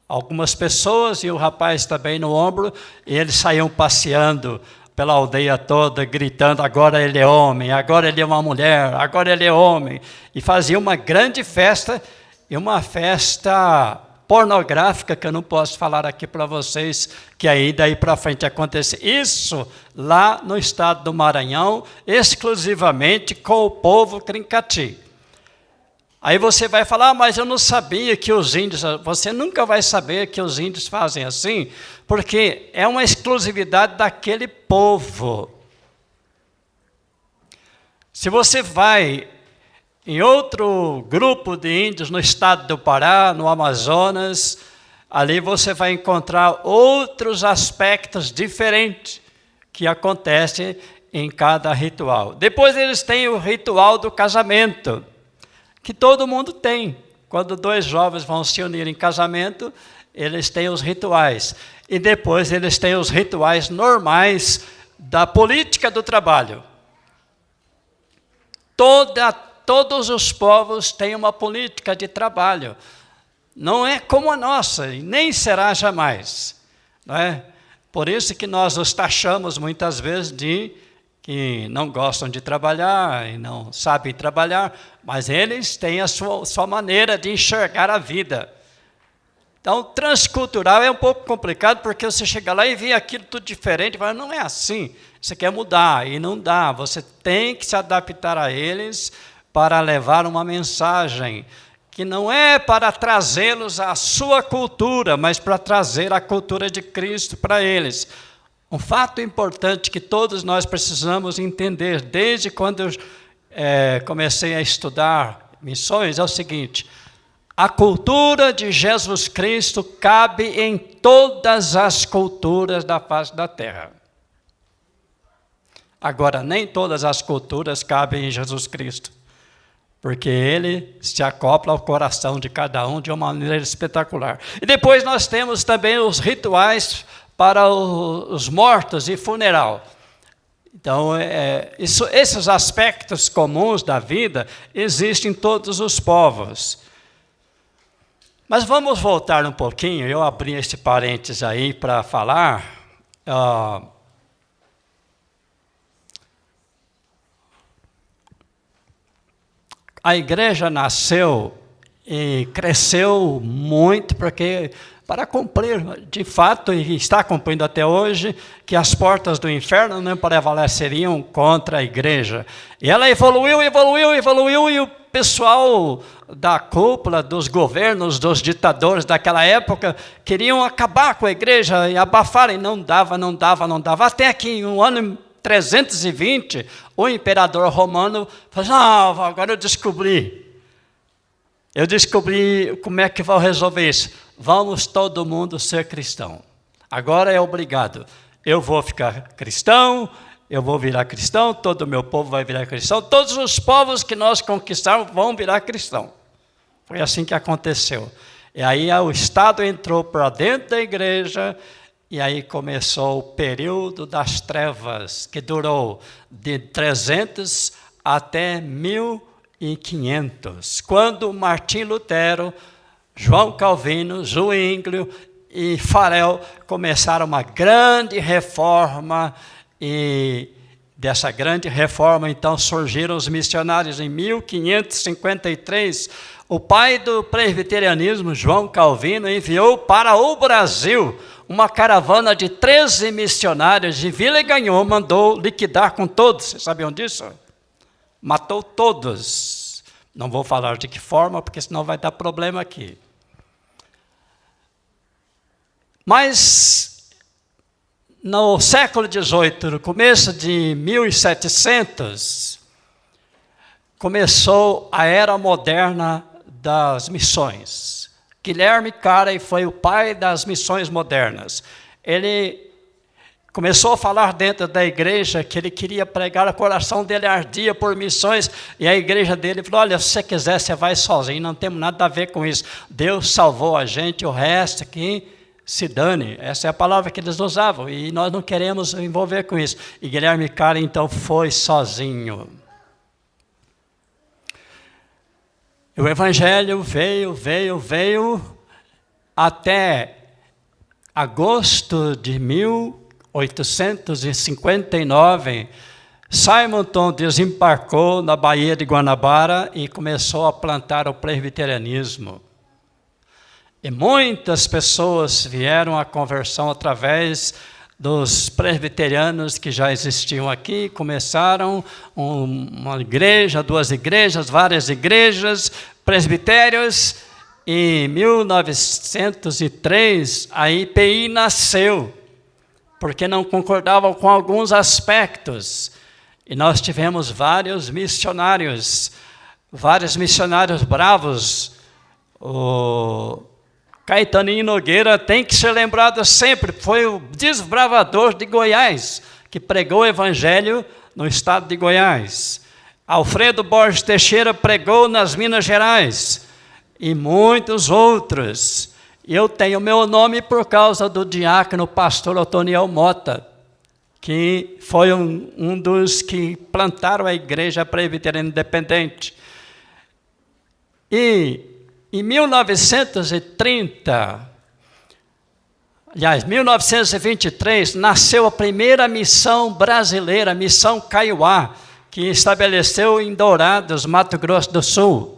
algumas pessoas e o rapaz também no ombro, e eles saíam passeando pela aldeia toda, gritando, agora ele é homem, agora ele é uma mulher, agora ele é homem. E faziam uma grande festa, e uma festa pornográfica, que eu não posso falar aqui para vocês, que aí daí para frente acontece. Isso lá no estado do Maranhão, exclusivamente com o povo Crincati. Aí você vai falar, mas eu não sabia que os índios... Você nunca vai saber que os índios fazem assim, porque é uma exclusividade daquele povo. Se você vai em outro grupo de índios no estado do Pará, no Amazonas, ali você vai encontrar outros aspectos diferentes que acontecem em cada ritual. Depois eles têm o ritual do casamento, que todo mundo tem. Quando dois jovens vão se unir em casamento, eles têm os rituais. E depois eles têm os rituais normais da política do trabalho. Todos os povos têm uma política de trabalho. Não é como a nossa, e nem será jamais. Não é? Por isso que nós os taxamos muitas vezes de que não gostam de trabalhar e não sabem trabalhar, mas eles têm a sua maneira de enxergar a vida. Então, transcultural é um pouco complicado, porque você chega lá e vê aquilo tudo diferente, mas não é assim. Você quer mudar e não dá. Você tem que se adaptar a eles para levar uma mensagem que não é para trazê-los à sua cultura, mas para trazer a cultura de Cristo para eles. Um fato importante que todos nós precisamos entender, desde quando eu comecei a estudar missões, é o seguinte: a cultura de Jesus Cristo cabe em todas as culturas da face da terra. Agora, nem todas as culturas cabem em Jesus Cristo, porque ele se acopla ao coração de cada um de uma maneira espetacular. E depois nós temos também os rituais para os mortos e funeral. Então, esses aspectos comuns da vida existem em todos os povos. Mas vamos voltar um pouquinho, eu abri esse parênteses aí para falar. A igreja nasceu e cresceu muito para cumprir, de fato, e está cumprindo até hoje, que as portas do inferno não prevaleceriam contra a igreja. E ela evoluiu, e o pessoal da cúpula, dos governos, dos ditadores daquela época, queriam acabar com a igreja e abafarem. Não dava. Até que em um ano 320, o imperador romano falou, agora eu descobri como é que vou resolver isso. Vamos todo mundo ser cristão. Agora é obrigado. Eu vou ficar cristão, eu vou virar cristão, todo o meu povo vai virar cristão, todos os povos que nós conquistamos vão virar cristão. Foi assim que aconteceu. E aí o Estado entrou para dentro da igreja, e aí começou o período das trevas, que durou de 300 até 1500, quando Martim Lutero, João Calvino, Zwinglio e Farel começaram uma grande reforma, e dessa grande reforma, então, surgiram os missionários. Em 1553, o pai do presbiterianismo, João Calvino, enviou para o Brasil uma caravana de 13 missionários de Vila Ganhou, mandou liquidar com todos. Vocês sabiam disso? Matou todos. Não vou falar de que forma, porque senão vai dar problema aqui. Mas, no século XVIII, no começo de 1700, começou a era moderna das missões. Guilherme Carey foi o pai das missões modernas. Ele começou a falar dentro da igreja que ele queria pregar, o coração dele ardia por missões, e a igreja dele falou, olha, se você quiser, você vai sozinho, não temos nada a ver com isso. Deus salvou a gente, o resto aqui se dane. Essa é a palavra que eles usavam, e nós não queremos envolver com isso. E Guilherme Cara, então, foi sozinho. O evangelho veio, até agosto de 1859, Simonton desembarcou na Baía de Guanabara e começou a plantar o presbiterianismo. E muitas pessoas vieram à conversão através dos presbiterianos que já existiam aqui, começaram uma igreja, 2 igrejas, várias igrejas, presbitérios. Em 1903, a IPI nasceu, porque não concordavam com alguns aspectos. E nós tivemos vários missionários bravos. O Caetaninho Nogueira tem que ser lembrado sempre, foi o desbravador de Goiás, que pregou o evangelho no estado de Goiás. Alfredo Borges Teixeira pregou nas Minas Gerais, e muitos outros. Eu tenho meu nome por causa do diácono pastor Otoniel Mota, que foi um dos que plantaram a Igreja Presbiteriana Independente. E em 1923, nasceu a primeira missão brasileira, a Missão Kaiowá, que estabeleceu em Dourados, Mato Grosso do Sul.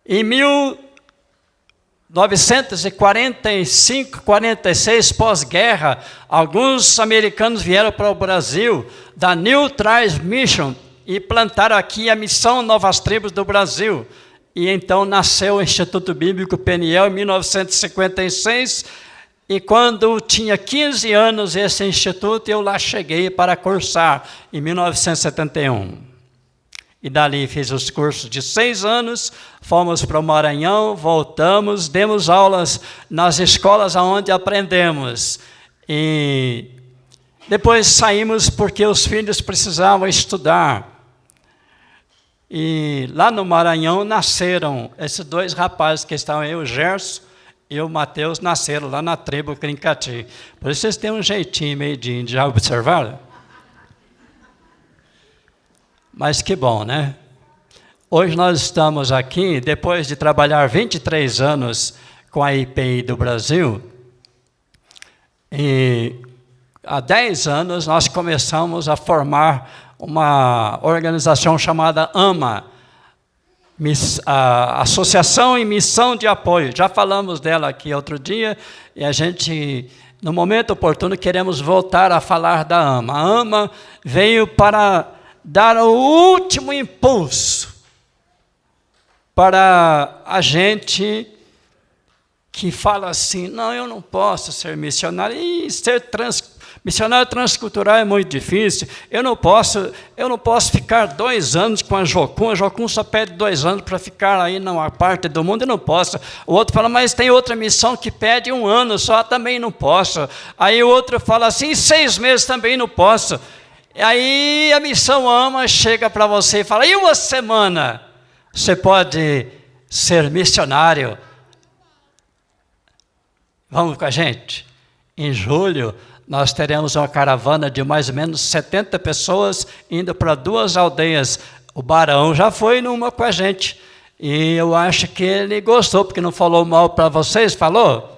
Em 1945, 46, pós-guerra, alguns americanos vieram para o Brasil, da New Tribes Mission, e plantaram aqui a Missão Novas Tribos do Brasil. E então nasceu o Instituto Bíblico Peniel em 1956, e quando tinha 15 anos esse instituto, eu lá cheguei para cursar, em 1971. E dali fiz os cursos de 6 anos, fomos para o Maranhão, voltamos, demos aulas nas escolas onde aprendemos. E depois saímos porque os filhos precisavam estudar. E lá no Maranhão nasceram esses 2 rapazes que estão aí, o Gerson e o Mateus, nasceram lá na tribo Crincati. Por isso vocês têm um jeitinho meio de índio, já observaram? Mas que bom, né? Hoje nós estamos aqui, depois de trabalhar 23 anos com a IPI do Brasil, e há 10 anos nós começamos a formar uma organização chamada AMA, a Associação em Missão de Apoio. Já falamos dela aqui outro dia, e a gente, no momento oportuno, queremos voltar a falar da AMA. A AMA veio para dar o último impulso para a gente que fala assim, não, eu não posso ser missionário, e ser missionário transcultural é muito difícil, eu não posso ficar 2 anos com a Jocum só pede 2 anos para ficar aí numa parte do mundo, eu não posso. O outro fala, mas tem outra missão que pede 1 ano só, também não posso. Aí o outro fala assim, 6 meses também não posso. Aí a Missão AMA chega para você e fala, e 1 semana você pode ser missionário? Vamos com a gente? Em julho, nós teremos uma caravana de mais ou menos 70 pessoas indo para 2 aldeias. O Barão já foi numa com a gente. E eu acho que ele gostou, porque não falou mal para vocês, falou?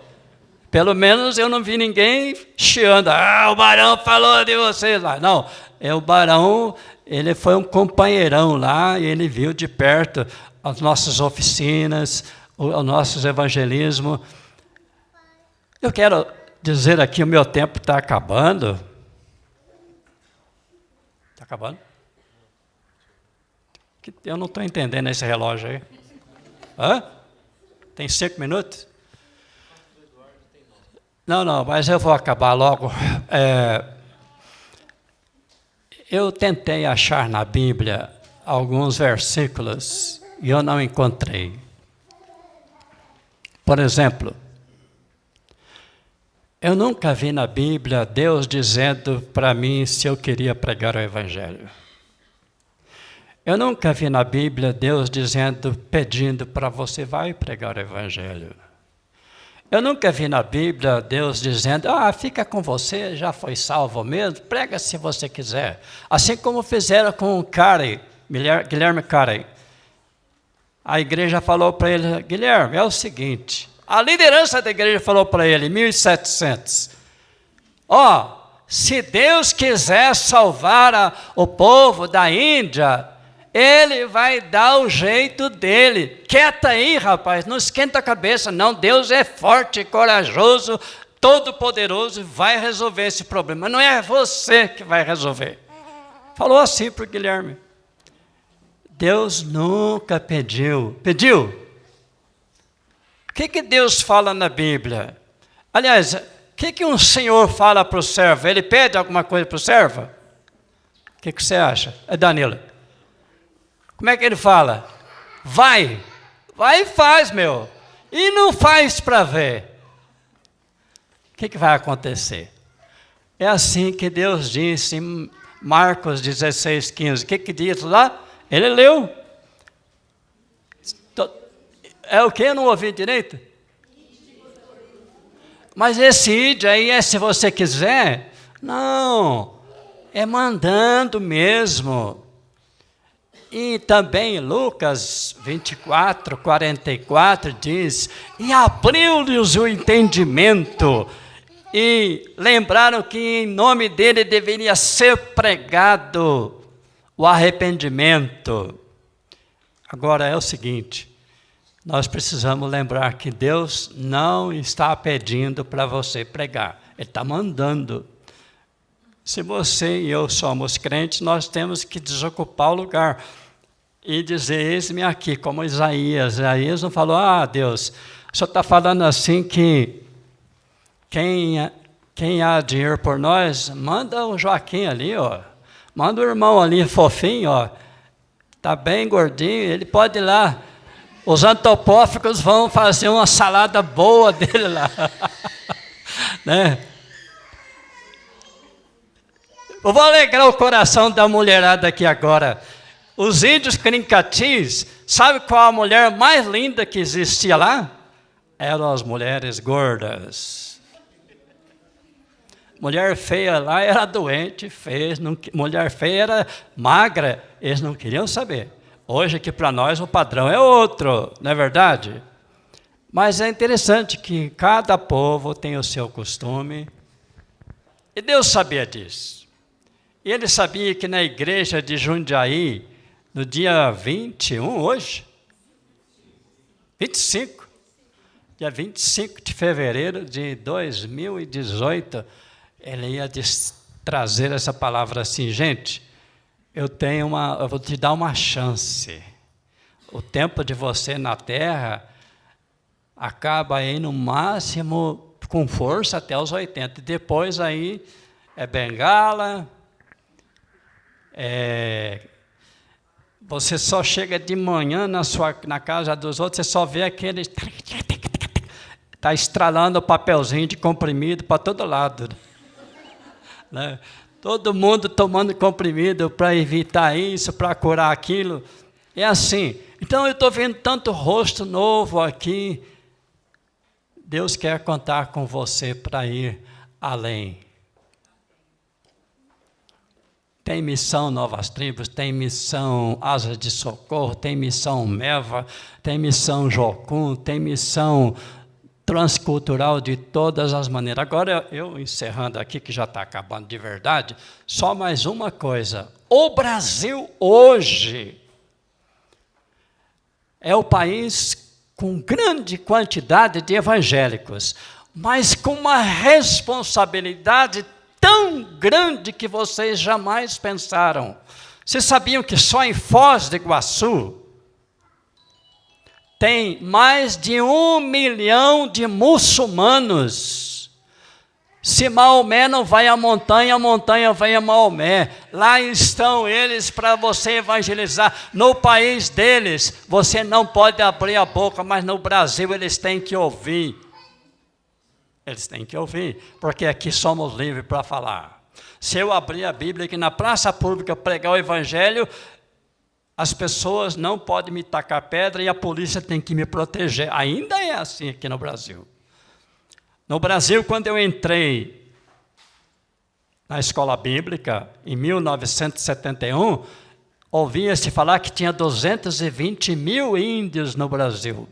Pelo menos eu não vi ninguém chiando. Ah, o Barão falou de vocês lá. Não, o Barão, ele foi um companheirão lá, e ele viu de perto as nossas oficinas, o nosso evangelismo. Eu quero dizer aqui, o meu tempo está acabando. Está acabando? Eu não estou entendendo esse relógio aí. Hã? Tem 5 minutos? Não, mas eu vou acabar logo. Eu tentei achar na Bíblia alguns versículos e eu não encontrei. Por exemplo, Eu nunca vi na Bíblia Deus dizendo para mim se eu queria pregar o Evangelho. Eu nunca vi na Bíblia Deus pedindo para você, vai pregar o Evangelho. Eu nunca vi na Bíblia Deus dizendo, fica com você, já foi salvo mesmo, prega se você quiser. Assim como fizeram com o Carey, Guilherme Carey. A igreja falou para ele, Guilherme, é o seguinte, a liderança da igreja falou para ele, em 1700, se Deus quiser salvar o povo da Índia, Ele vai dar o jeito dele. Quieta aí, rapaz, não esquenta a cabeça, não. Deus é forte, corajoso, todo-poderoso, vai resolver esse problema. Não é você que vai resolver. Falou assim para o Guilherme. Deus nunca pediu. Pediu? O que Deus fala na Bíblia? Aliás, o que um senhor fala para o servo? Ele pede alguma coisa para o servo? O que você acha? Danilo. Como é que ele fala? Vai e faz, meu. E não faz para ver. O que vai acontecer? É assim que Deus disse em Marcos 16:15. O que diz lá? Ele leu. É o que? Eu não ouvi direito? Mas esse id aí é se você quiser? Não. É mandando mesmo. E também Lucas 24:44 diz, e abriu-lhes o entendimento, e lembraram que em nome dele deveria ser pregado o arrependimento. Agora é o seguinte, nós precisamos lembrar que Deus não está pedindo para você pregar, Ele está mandando. Se você e eu somos crentes, nós temos que desocupar o lugar e dizer, eis-me aqui, como Isaías. Isaías não falou, Deus, o Senhor está falando assim que quem há de ir por nós, manda o Joaquim ali, manda o irmão ali, fofinho, está bem gordinho, ele pode ir lá. Os antropófagos vão fazer uma salada boa dele lá. Né? Eu vou alegrar o coração da mulherada aqui agora. Os índios Crincatis, sabe qual a mulher mais linda que existia lá? Eram as mulheres gordas. Mulher feia lá era doente, feia, mulher feia era magra, eles não queriam saber. Hoje aqui para nós o padrão é outro, não é verdade? Mas é interessante que cada povo tem o seu costume, e Deus sabia disso. E Ele sabia que na igreja de Jundiaí, no dia 21, hoje, 25, dia 25 de fevereiro de 2018, Ele ia trazer essa palavra assim, gente, eu vou te dar uma chance. O tempo de você na terra acaba aí no máximo com força até os 80. Depois aí é bengala, você só chega de manhã na casa dos outros, você só vê aquele está estralando o papelzinho de comprimido para todo lado. Né? Todo mundo tomando comprimido para evitar isso, para curar aquilo. É assim. Então eu estou vendo tanto rosto novo aqui. Deus quer contar com você para ir além. Tem missão Novas Tribos, tem missão Asas de Socorro, tem missão Meva, tem missão Jocum, tem missão transcultural de todas as maneiras. Agora, eu encerrando aqui, que já está acabando de verdade, só mais uma coisa. O Brasil hoje é o país com grande quantidade de evangélicos, mas com uma responsabilidade tão grande que vocês jamais pensaram. Vocês sabiam que só em Foz do Iguaçu tem mais de 1 milhão de muçulmanos. Se Maomé não vai à montanha, a montanha vai a Maomé. Lá estão eles para você evangelizar. No país deles, você não pode abrir a boca, mas no Brasil eles têm que ouvir. Eles têm que ouvir, porque aqui somos livres para falar. Se eu abrir a Bíblia aqui na praça pública, pregar o Evangelho, as pessoas não podem me tacar pedra e a polícia tem que me proteger. Ainda é assim aqui no Brasil. No Brasil, quando eu entrei na escola bíblica, em 1971, ouvia-se falar que tinha 220 mil índios no Brasil.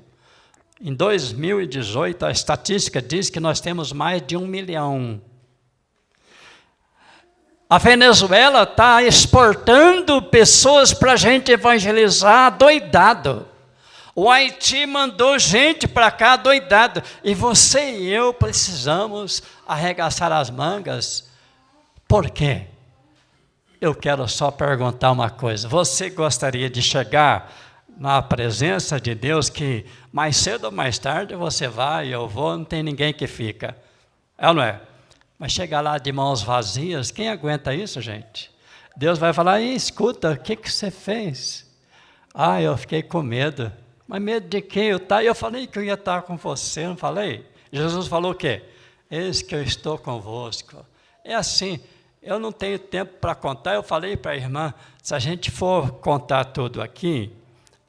Em 2018, a estatística diz que nós temos mais de 1 milhão. A Venezuela está exportando pessoas para a gente evangelizar doidado. O Haiti mandou gente para cá doidado. E você e eu precisamos arregaçar as mangas. Por quê? Eu quero só perguntar uma coisa. Você gostaria de chegar na presença de Deus que mais cedo ou mais tarde você vai, eu vou, não tem ninguém que fica? É ou não é? Mas chegar lá de mãos vazias, quem aguenta isso, gente? Deus vai falar, escuta, o que você fez? Ah, eu fiquei com medo. Mas medo de quê? Eu falei que eu ia estar com você, não falei? Jesus falou o quê? Eis que eu estou convosco. É assim, eu não tenho tempo para contar. Eu falei para a irmã, se a gente for contar tudo aqui,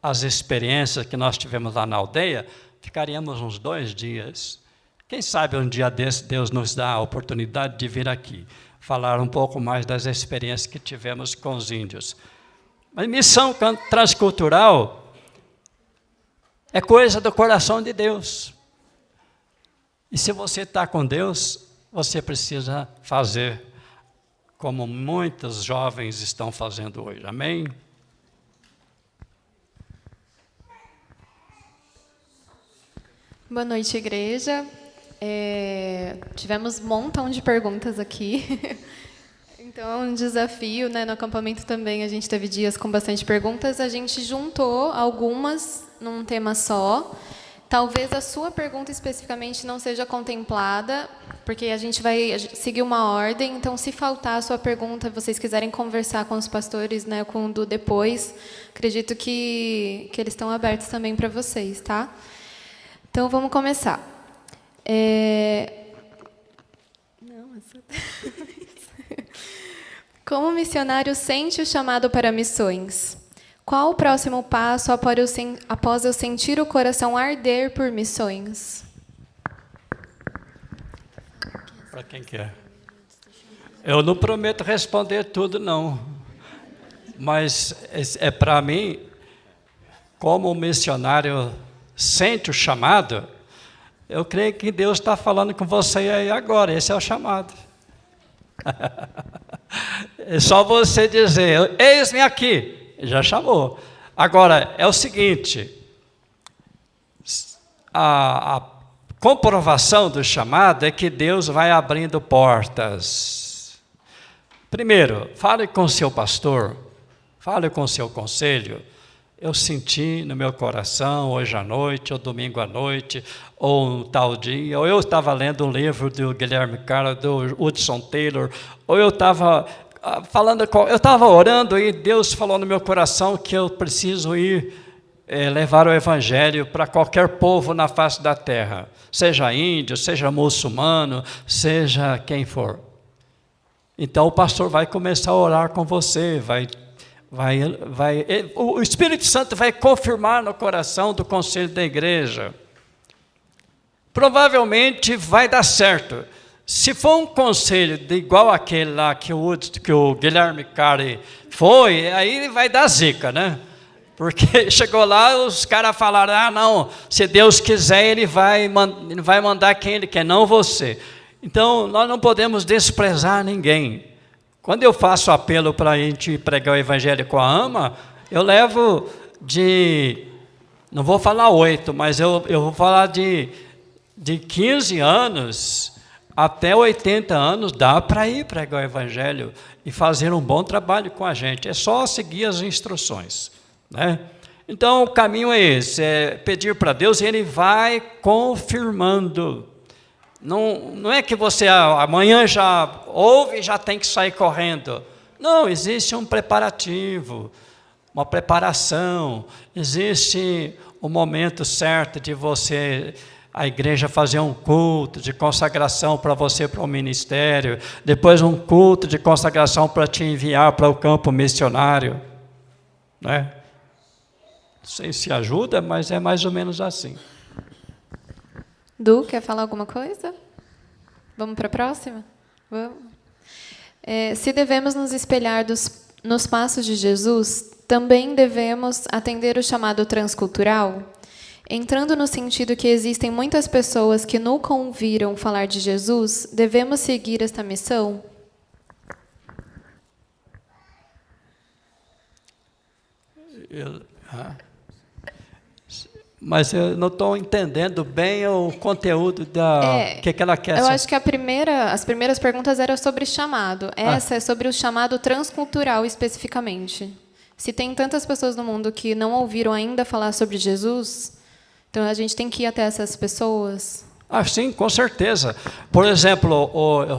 as experiências que nós tivemos lá na aldeia, ficaríamos uns 2 dias. Quem sabe um dia desse Deus nos dá a oportunidade de vir aqui, falar um pouco mais das experiências que tivemos com os índios. Mas missão transcultural é coisa do coração de Deus. E se você está com Deus, você precisa fazer como muitos jovens estão fazendo hoje. Amém? Boa noite, igreja. Tivemos um montão de perguntas aqui. Então, é um desafio, né? No acampamento também a gente teve dias com bastante perguntas. A gente juntou algumas num tema só. Talvez a sua pergunta especificamente não seja contemplada, porque a gente vai seguir uma ordem. Então, se faltar a sua pergunta, vocês quiserem conversar com os pastores, né, com o Du depois, acredito que eles estão abertos também para vocês, tá? Então, vamos começar. Como o missionário sente o chamado para missões? Qual o próximo passo após eu sentir o coração arder por missões? Para quem quer? Eu não prometo responder tudo, não. Mas para mim, como o missionário sente o chamado, eu creio que Deus está falando com você aí agora. Esse é o chamado. É só você dizer, eis-me aqui. Já chamou. Agora, é o seguinte, a comprovação do chamado é que Deus vai abrindo portas. Primeiro, fale com o seu pastor, fale com o seu conselho. Eu senti no meu coração, hoje à noite, ou domingo à noite, ou um tal dia, ou eu estava lendo um livro do Guilherme Carr, do Hudson Taylor, ou eu estava eu estava orando e Deus falou no meu coração que eu preciso ir levar o Evangelho para qualquer povo na face da terra, seja índio, seja muçulmano, seja quem for. Então o pastor vai começar a orar com você, o Espírito Santo vai confirmar no coração do conselho da igreja. Provavelmente vai dar certo. Se for um conselho igual aquele lá que o Guilherme Carr foi, aí vai dar zica, né? Porque chegou lá, os caras falaram, não, se Deus quiser, Ele vai mandar quem Ele quer, não você. Então, nós não podemos desprezar ninguém. Quando eu faço apelo para a gente pregar o Evangelho com a AMA, eu levo não vou falar 8, mas eu vou falar de 15 anos até 80 anos, dá para ir pregar o Evangelho e fazer um bom trabalho com a gente. É só seguir as instruções, né? Então, o caminho é esse, é pedir para Deus e Ele vai confirmando. Não é que você amanhã já ouve e já tem que sair correndo. Não, existe um preparativo, uma preparação, existe o momento certo de você a igreja fazer um culto de consagração para você para o ministério, depois um culto de consagração para te enviar para o campo missionário, né? Não sei se ajuda, mas é mais ou menos assim. Du, quer falar alguma coisa? Vamos para a próxima? Vamos. Se devemos nos espelhar nos passos de Jesus, também devemos atender o chamado transcultural? Entrando no sentido que existem muitas pessoas que nunca ouviram falar de Jesus, devemos seguir esta missão? Mas eu não estou entendendo bem o conteúdo que ela quer. Eu acho que as primeiras perguntas eram sobre chamado. Essa é sobre o chamado transcultural, especificamente. Se tem tantas pessoas no mundo que não ouviram ainda falar sobre Jesus, então a gente tem que ir até essas pessoas. Sim, com certeza. Por exemplo,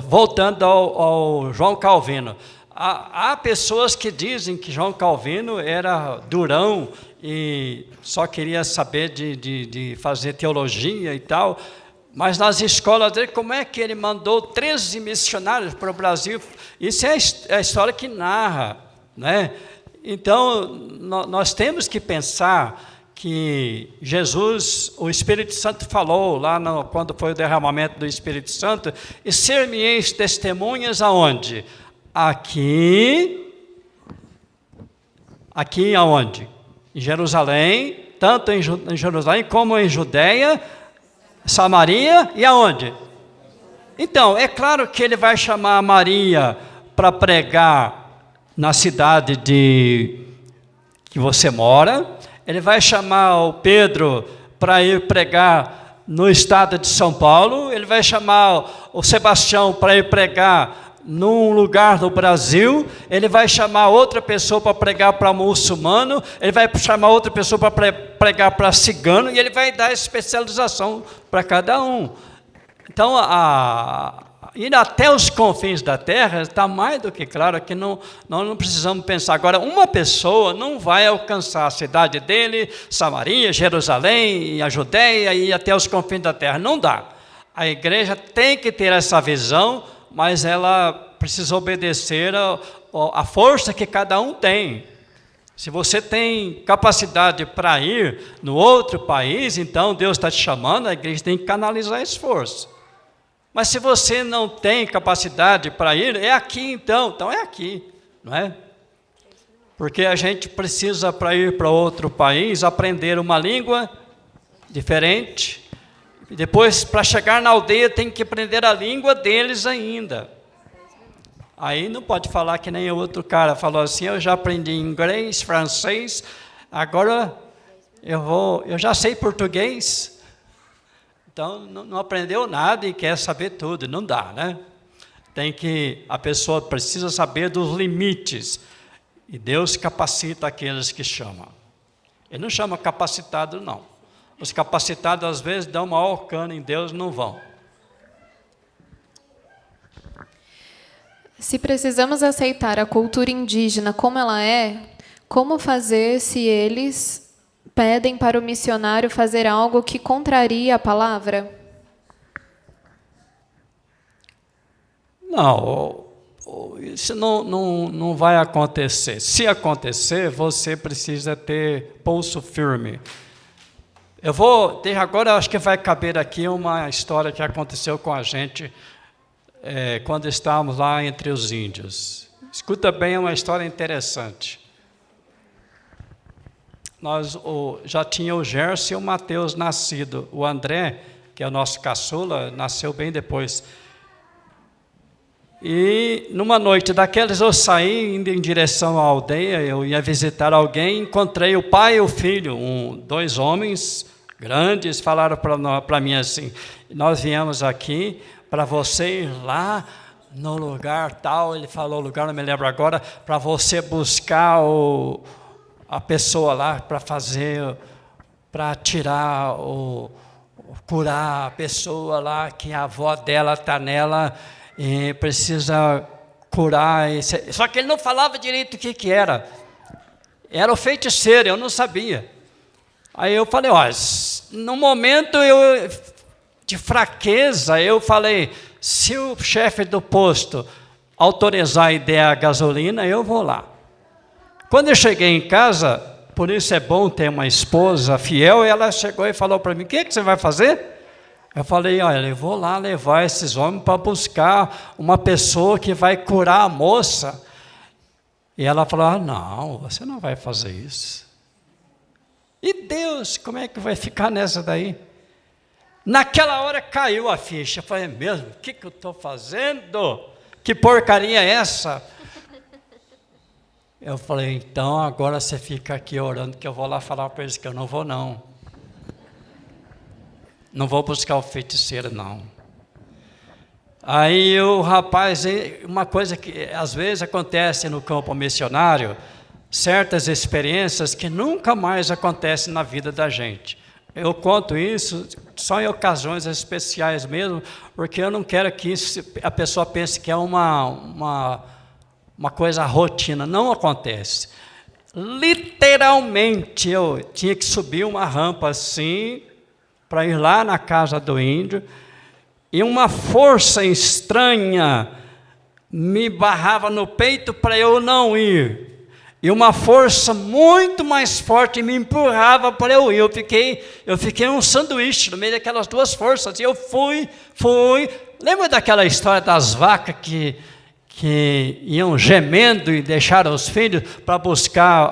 voltando ao João Calvino, há pessoas que dizem que João Calvino era durão e só queria saber de fazer teologia e tal, mas nas escolas dele, como é que ele mandou 13 missionários para o Brasil? Isso é a história que narra, né? Então, nós temos que pensar que Jesus, o Espírito Santo falou lá quando foi o derramamento do Espírito Santo, e ser-me-eis testemunhas aonde? Aqui aonde? Em Jerusalém, tanto em Jerusalém como em Judeia, Samaria e aonde? Então, é claro que ele vai chamar a Maria para pregar na cidade que você mora, ele vai chamar o Pedro para ir pregar no estado de São Paulo, ele vai chamar o Sebastião para ir pregar num lugar do Brasil, ele vai chamar outra pessoa para pregar para muçulmano, ele vai chamar outra pessoa para pregar para cigano, e ele vai dar especialização para cada um. Então, ir até os confins da terra está mais do que claro que nós não precisamos pensar. Agora, uma pessoa não vai alcançar a cidade dele, Samaria, Jerusalém, a Judeia e até os confins da terra. Não dá. A igreja tem que ter essa visão, mas ela precisa obedecer a força que cada um tem. Se você tem capacidade para ir no outro país, então Deus está te chamando, a igreja tem que canalizar esforço. Mas se você não tem capacidade para ir, é aqui então é aqui, não é? Porque a gente precisa, para ir para outro país, aprender uma língua diferente. E depois, para chegar na aldeia, tem que aprender a língua deles ainda. Aí não pode falar que nem o outro cara falou assim, eu já aprendi inglês, francês, agora eu já sei português. Então, não aprendeu nada e quer saber tudo. Não dá, né? A pessoa precisa saber dos limites. E Deus capacita aqueles que chamam. Ele não chama capacitado, não. Os capacitados, às vezes, dão maior cano em Deus, não vão. Se precisamos aceitar a cultura indígena como ela é, como fazer se eles pedem para o missionário fazer algo que contraria a palavra? Não, isso não vai acontecer. Se acontecer, você precisa ter pulso firme. Agora acho que vai caber aqui uma história que aconteceu com a gente quando estávamos lá entre os índios. Escuta bem, é uma história interessante. Já tinha o Gerson e o Mateus nascido. O André, que é o nosso caçula, nasceu bem depois. E numa noite daquelas eu saí indo em direção à aldeia, eu ia visitar alguém, encontrei o pai e o filho, dois homens grandes, falaram para mim assim, nós viemos aqui para você ir lá no lugar tal, ele falou o lugar, não me lembro agora, para você buscar a pessoa lá para tirar, curar a pessoa lá, que a avó dela está nela, e precisa curar. Só que ele não falava direito o que era. Era o feiticeiro, eu não sabia. Aí eu falei, no momento de fraqueza, eu falei, se o chefe do posto autorizar e der a gasolina, eu vou lá. Quando eu cheguei em casa, por isso é bom ter uma esposa fiel, ela chegou e falou para mim, o que você vai fazer? Eu falei, olha, eu vou lá levar esses homens para buscar uma pessoa que vai curar a moça. E ela falou, não, você não vai fazer isso. E Deus, como é que vai ficar nessa daí? Naquela hora caiu a ficha. Eu falei, mesmo, o que eu estou fazendo? Que porcaria é essa? Eu falei, então agora você fica aqui orando que eu vou lá falar para eles que eu não vou não. Não vou buscar o feiticeiro não. Aí o rapaz, uma coisa que às vezes acontece no campo missionário, certas experiências que nunca mais acontecem na vida da gente. Eu conto isso só em ocasiões especiais mesmo, porque eu não quero que a pessoa pense que é uma coisa rotina. Não acontece. Literalmente, eu tinha que subir uma rampa assim, para ir lá na casa do índio, e uma força estranha me barrava no peito para eu não ir. E uma força muito mais forte me empurrava para eu ir. Eu fiquei um sanduíche no meio daquelas duas forças. E eu fui. Lembra daquela história das vacas que iam gemendo e deixaram os filhos para buscar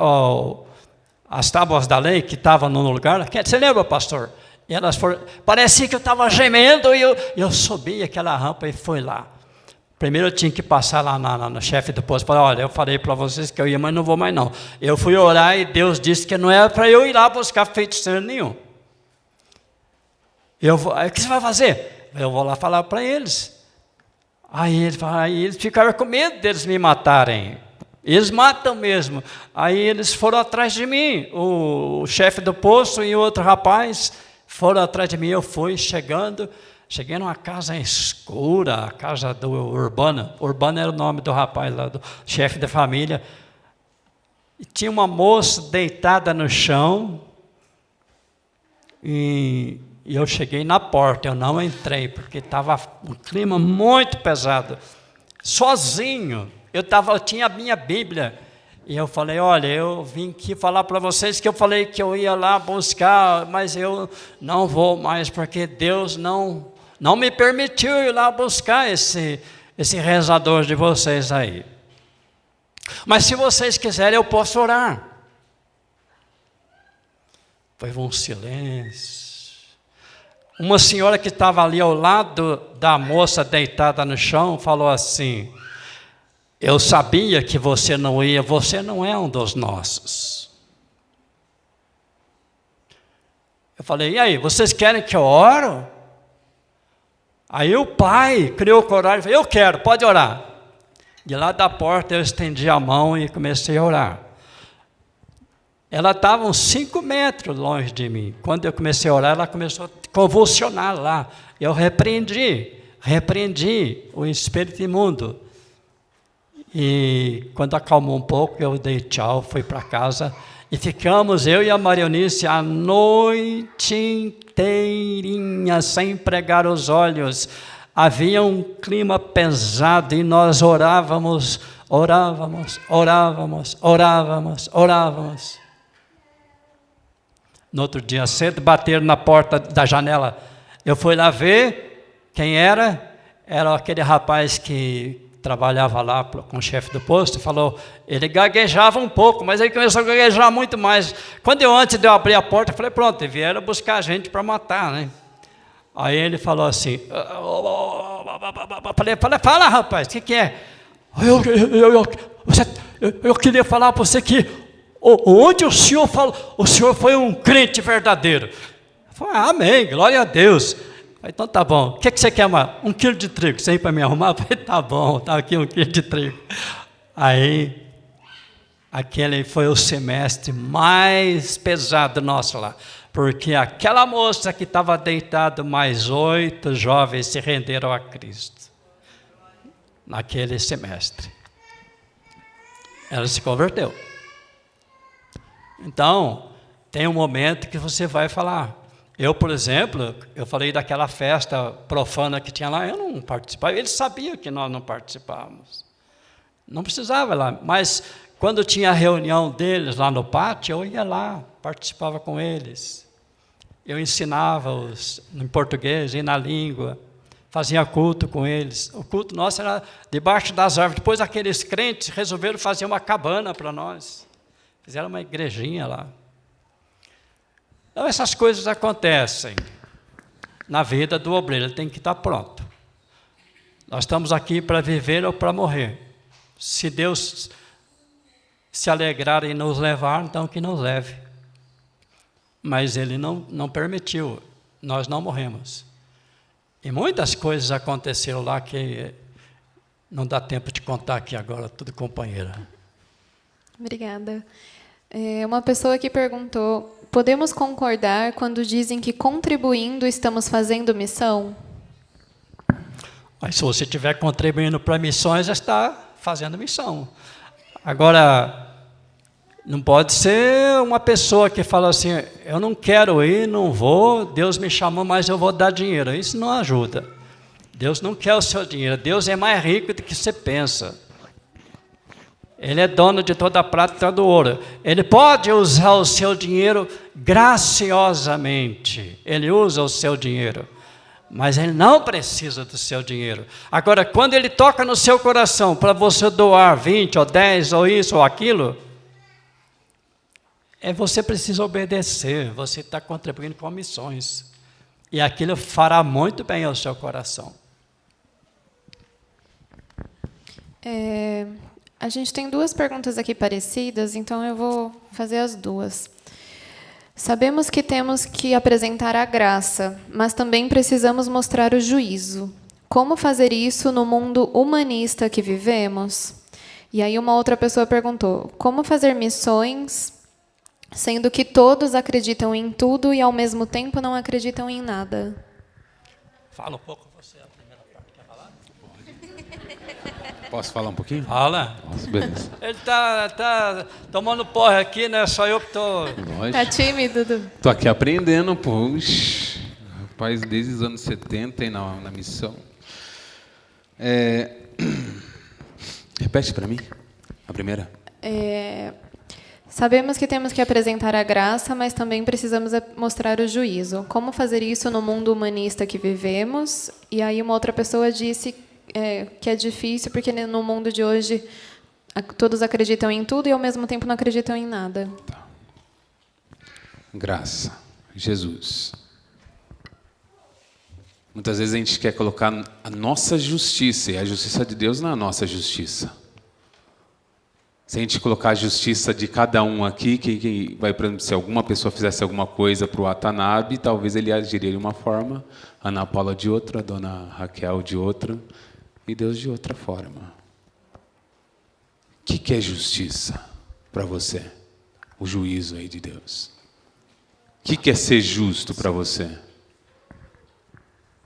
as tábuas da lei que estavam no lugar? Você lembra, pastor? E elas foram, parecia que eu estava gemendo e eu subi aquela rampa e fui lá. Primeiro eu tinha que passar lá no chefe do posto. Falei, olha, eu falei para vocês que eu ia, mas não vou mais não. Eu fui orar e Deus disse que não era para eu ir lá buscar feiticeiro nenhum. O que você vai fazer? Eu vou lá falar para eles. Aí eles ficaram com medo deles me matarem. Eles matam mesmo. Aí eles foram atrás de mim. O chefe do posto e outro rapaz foram atrás de mim. Eu fui cheguei numa casa escura, a casa do Urbano. Urbano era o nome do rapaz lá, do chefe da família. E tinha uma moça deitada no chão. E eu cheguei na porta, eu não entrei, porque estava um clima muito pesado. Sozinho, eu tinha a minha Bíblia. E eu falei, olha, eu vim aqui falar para vocês que eu falei que eu ia lá buscar, mas eu não vou mais, porque Deus não me permitiu ir lá buscar esse rezador de vocês aí. Mas se vocês quiserem, eu posso orar. Foi um silêncio. Uma senhora que estava ali ao lado da moça deitada no chão falou assim, eu sabia que você não ia, você não é um dos nossos. Eu falei, e aí, vocês querem que eu oro? Aí o pai criou coragem e falou, eu quero, pode orar. De lá da porta eu estendi a mão e comecei a orar. Ela estava uns 5 metros longe de mim. Quando eu comecei a orar, ela começou a convulsionar lá. Eu repreendi o espírito imundo. E quando acalmou um pouco, eu dei tchau, fui para casa. E ficamos, eu e a Maria Eunice, a noite inteirinha, sem pregar os olhos. Havia um clima pesado e nós orávamos. No outro dia cedo, bateram na porta da janela. Eu fui lá ver quem era. Era aquele rapaz que trabalhava lá com o chefe do posto. Falou, ele gaguejava um pouco, mas ele começou a gaguejar muito mais. Antes de eu abrir a porta, eu falei, pronto, vieram buscar a gente para matar, né? Aí ele falou assim, fala rapaz, o que é? Eu queria falar para você que onde o senhor falou, o senhor foi um crente verdadeiro. Eu falei, amém, glória a Deus. Eu falei, então tá bom, o que você quer mais? 1 quilo de trigo, você para me arrumar? Eu falei, tá bom, tá aqui 1 quilo de trigo. Aí, aquele foi o semestre mais pesado nosso lá, porque aquela moça que estava deitada, mais 8 jovens se renderam a Cristo. Naquele semestre. Ela se converteu. Então, tem um momento que você vai falar. Eu, por exemplo, eu falei daquela festa profana que tinha lá, eu não participava, eles sabiam que nós não participávamos. Não precisava lá, mas quando tinha a reunião deles lá no pátio, eu ia lá, participava com eles. Eu ensinava-os em português e na língua, fazia culto com eles. O culto nosso era debaixo das árvores. Depois aqueles crentes resolveram fazer uma cabana para nós. Fizeram uma igrejinha lá. Então essas coisas acontecem na vida do obreiro, ele tem que estar pronto. Nós estamos aqui para viver ou para morrer. Se Deus se alegrar em nos levar, então que nos leve. Mas Ele não permitiu, nós não morremos. E muitas coisas aconteceram lá que não dá tempo de contar aqui agora, tudo companheira. Obrigada. Uma pessoa que perguntou, podemos concordar quando dizem que contribuindo estamos fazendo missão? Mas se você estiver contribuindo para missões, está fazendo missão. Agora, não pode ser uma pessoa que fala assim, eu não quero ir, não vou, Deus me chamou, mas eu vou dar dinheiro. Isso não ajuda. Deus não quer o seu dinheiro, Deus é mais rico do que você pensa. Ele é dono de toda a prata e todo o ouro. Ele pode usar o seu dinheiro graciosamente. Ele usa o seu dinheiro. Mas ele não precisa do seu dinheiro. Agora, quando ele toca no seu coração para você doar 20 ou 10 ou isso ou aquilo, você precisa obedecer. Você está contribuindo com missões. E aquilo fará muito bem ao seu coração. A gente tem duas perguntas aqui parecidas, então eu vou fazer as duas. Sabemos que temos que apresentar a graça, mas também precisamos mostrar o juízo. Como fazer isso no mundo humanista que vivemos? E aí uma outra pessoa perguntou, como fazer missões, sendo que todos acreditam em tudo e ao mesmo tempo não acreditam em nada? Fala um pouco você, a primeira parte. Quer falar? Posso falar um pouquinho? Fala. Nossa, beleza. Ele tá tomando porra aqui, né? Só eu que tô... Tá tímido, Dudu? Tô aqui aprendendo, puxa. Rapaz, desde os anos 70 e na missão. Repete para mim, a primeira. Sabemos que temos que apresentar a graça, mas também precisamos mostrar o juízo. Como fazer isso no mundo humanista que vivemos? E aí uma outra pessoa disse que é difícil, porque no mundo de hoje todos acreditam em tudo e ao mesmo tempo não acreditam em nada. Tá. Graça, Jesus. Muitas vezes a gente quer colocar a nossa justiça, e a justiça de Deus não é a nossa justiça. Se a gente colocar a justiça de cada um aqui, que vai, por exemplo, se alguma pessoa fizesse alguma coisa para o Watanabe, talvez ele agiria de uma forma, a Ana Paula de outra, a dona Raquel de outra, e Deus de outra forma. O que é justiça para você? O juízo aí de Deus. O que é ser justo para você?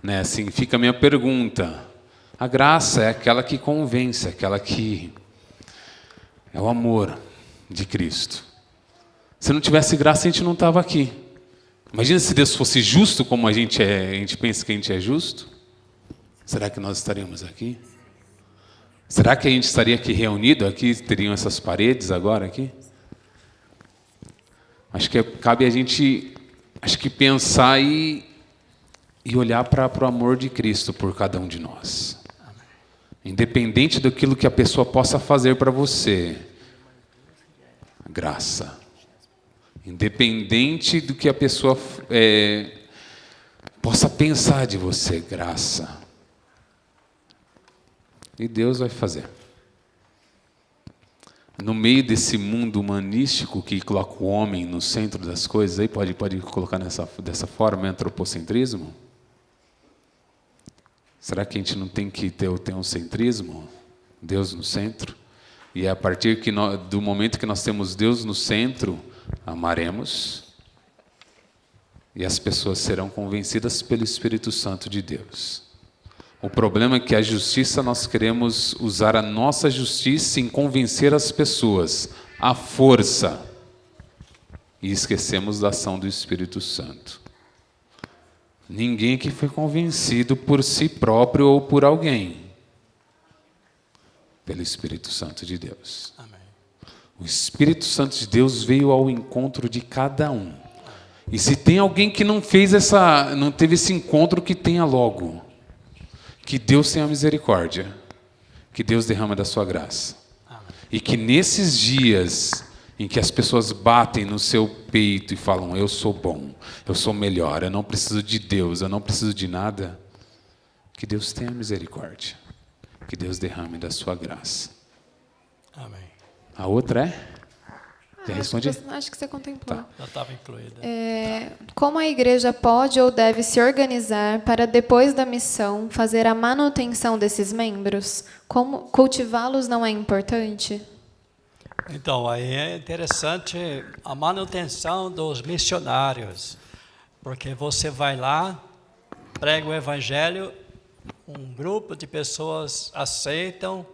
Né? Assim, fica a minha pergunta. A graça é aquela que convence, aquela que é o amor de Cristo. Se não tivesse graça, a gente não estava aqui. Imagina se Deus fosse justo como a gente pensa que a gente é justo. Será que nós estaríamos aqui? Será que a gente estaria aqui reunido aqui, teriam essas paredes agora aqui? Acho que cabe a gente, pensar e olhar para o amor de Cristo por cada um de nós. Independente daquilo que a pessoa possa fazer para você, graça. Independente do que a pessoa possa pensar de você, graça. E Deus vai fazer. No meio desse mundo humanístico que coloca o homem no centro das coisas, aí pode colocar dessa forma, antropocentrismo? Será que a gente não tem que ter um centrismo? Deus no centro? E é a partir do momento que nós temos Deus no centro, amaremos, e as pessoas serão convencidas pelo Espírito Santo de Deus. O problema é que a justiça, nós queremos usar a nossa justiça em convencer as pessoas, à força, e esquecemos da ação do Espírito Santo. Ninguém que foi convencido por si próprio ou por alguém. Pelo Espírito Santo de Deus. Amém. O Espírito Santo de Deus veio ao encontro de cada um. E se tem alguém que não teve esse encontro, que tenha logo. Que Deus tenha misericórdia. Que Deus derrama da sua graça. Amém. E que nesses dias em que as pessoas batem no seu peito e falam, eu sou bom, eu sou melhor, eu não preciso de Deus, eu não preciso de nada, que Deus tenha misericórdia. Que Deus derrame da sua graça. Amém. A outra é? Já respondi? Acho que você contemplou. Tá. Já estava incluída. Como a igreja pode ou deve se organizar para, depois da missão, fazer a manutenção desses membros? Como cultivá-los não é importante? Então, aí é interessante a manutenção dos missionários, porque você vai lá, prega o evangelho, um grupo de pessoas aceitam.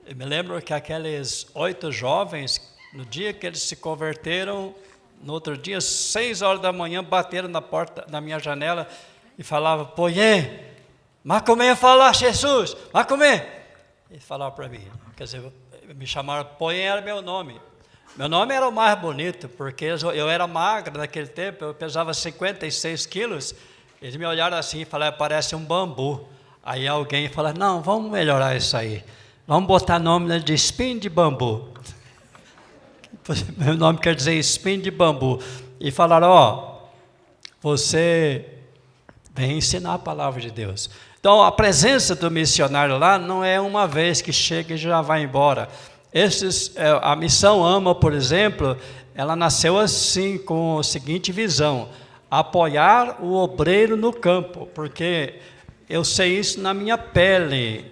Eu me lembro que aqueles 8 jovens, no dia que eles se converteram, no outro dia, 6 horas da manhã, bateram na porta da minha janela e falavam, Poyê, mas como é falar Jesus? Mas como é? E falavam para mim, quer dizer, me chamaram, Poyê era meu nome. Meu nome era o mais bonito, porque eu era magro naquele tempo, eu pesava 56 quilos. Eles me olharam assim e falaram, parece um bambu. Aí alguém falou, não, vamos melhorar isso aí. Vamos botar nome de espinho de bambu. Meu nome quer dizer espinho de bambu. E falaram, você vem ensinar a palavra de Deus. Então, a presença do missionário lá não é uma vez que chega e já vai embora. A Missão AMA, por exemplo, ela nasceu assim, com a seguinte visão: apoiar o obreiro no campo, porque eu sei isso na minha pele.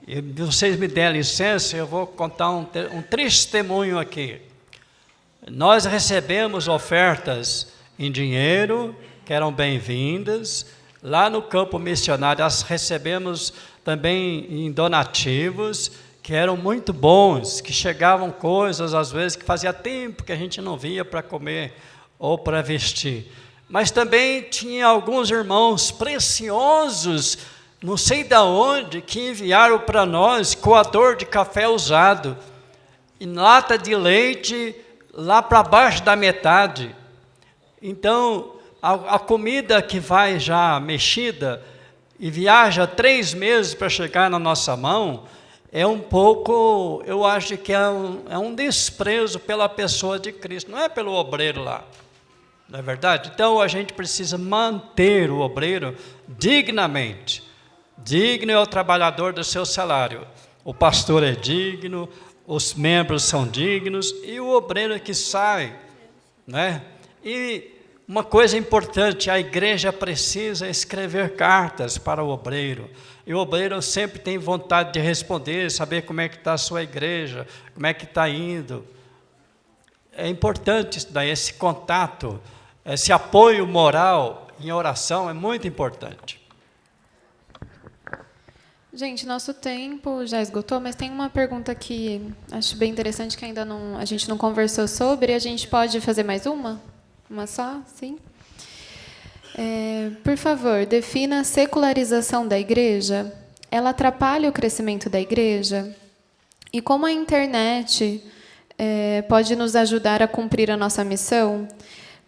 E vocês me derem licença, eu vou contar um testemunho aqui. Nós recebemos ofertas em dinheiro, que eram bem-vindas. Lá no campo missionário, nós recebemos também em donativos, que eram muito bons, que chegavam coisas, às vezes, que fazia tempo que a gente não via para comer ou para vestir. Mas também tinha alguns irmãos preciosos, não sei de onde, que enviaram para nós coador de café usado, e lata de leite lá para baixo da metade. Então, a comida que vai já mexida e viaja 3 meses para chegar na nossa mão, é um pouco, eu acho que é um desprezo pela pessoa de Cristo, não é pelo obreiro lá, não é verdade? Então a gente precisa manter o obreiro dignamente. Digno é o trabalhador do seu salário, o pastor é digno, os membros são dignos e o obreiro que sai, né? E uma coisa importante, a igreja precisa escrever cartas para o obreiro. E o obreiro sempre tem vontade de responder, saber como é que está a sua igreja, como é que está indo. É importante isso daí, esse contato, esse apoio moral em oração é muito importante. Gente, nosso tempo já esgotou, mas tem uma pergunta que acho bem interessante que ainda a gente não conversou sobre. A gente pode fazer mais uma? Uma só? Sim? Por favor, defina a secularização da igreja. Ela atrapalha o crescimento da igreja? E como a internet pode nos ajudar a cumprir a nossa missão?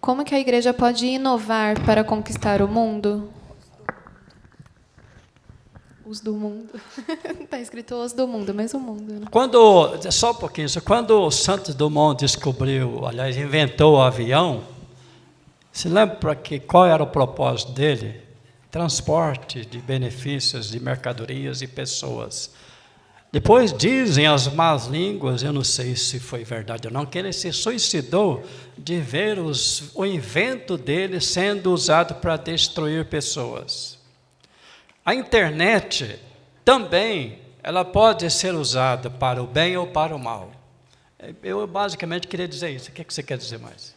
Como que a igreja pode inovar para conquistar o mundo? Os do mundo. Está escrito os do mundo, mas o mundo. Né? Só um pouquinho, quando o Santos Dumont descobriu, aliás, inventou o avião, se lembra qual era o propósito dele? Transporte de benefícios, de mercadorias e pessoas. Depois dizem as más línguas, eu não sei se foi verdade ou não, que ele se suicidou de ver o invento dele sendo usado para destruir pessoas. A internet também, ela pode ser usada para o bem ou para o mal. Eu basicamente queria dizer isso. O que você quer dizer mais?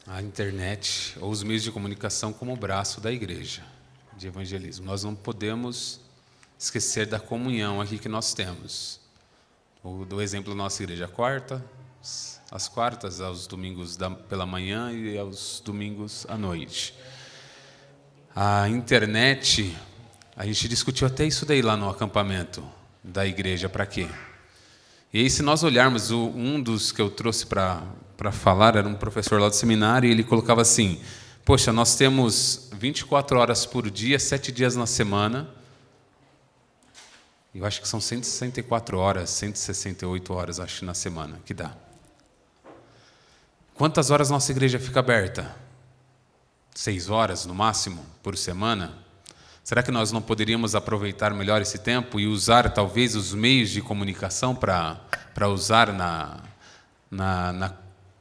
A internet ou os meios de comunicação como o braço da igreja de evangelismo. Nós não podemos esquecer da comunhão aqui que nós temos. Do exemplo da nossa igreja quarta, às quartas, aos domingos pela manhã e aos domingos à noite. A internet, a gente discutiu até isso daí lá no acampamento da igreja, para quê? E aí, se nós olharmos, um dos que eu trouxe para falar era um professor lá do seminário, e ele colocava assim: poxa, nós temos 24 horas por dia, 7 dias na semana. Eu acho que são 164 horas, 168 horas, acho, na semana que dá. Quantas horas nossa igreja fica aberta? 6 horas, no máximo, por semana? Será que nós não poderíamos aproveitar melhor esse tempo e usar, talvez, os meios de comunicação para usar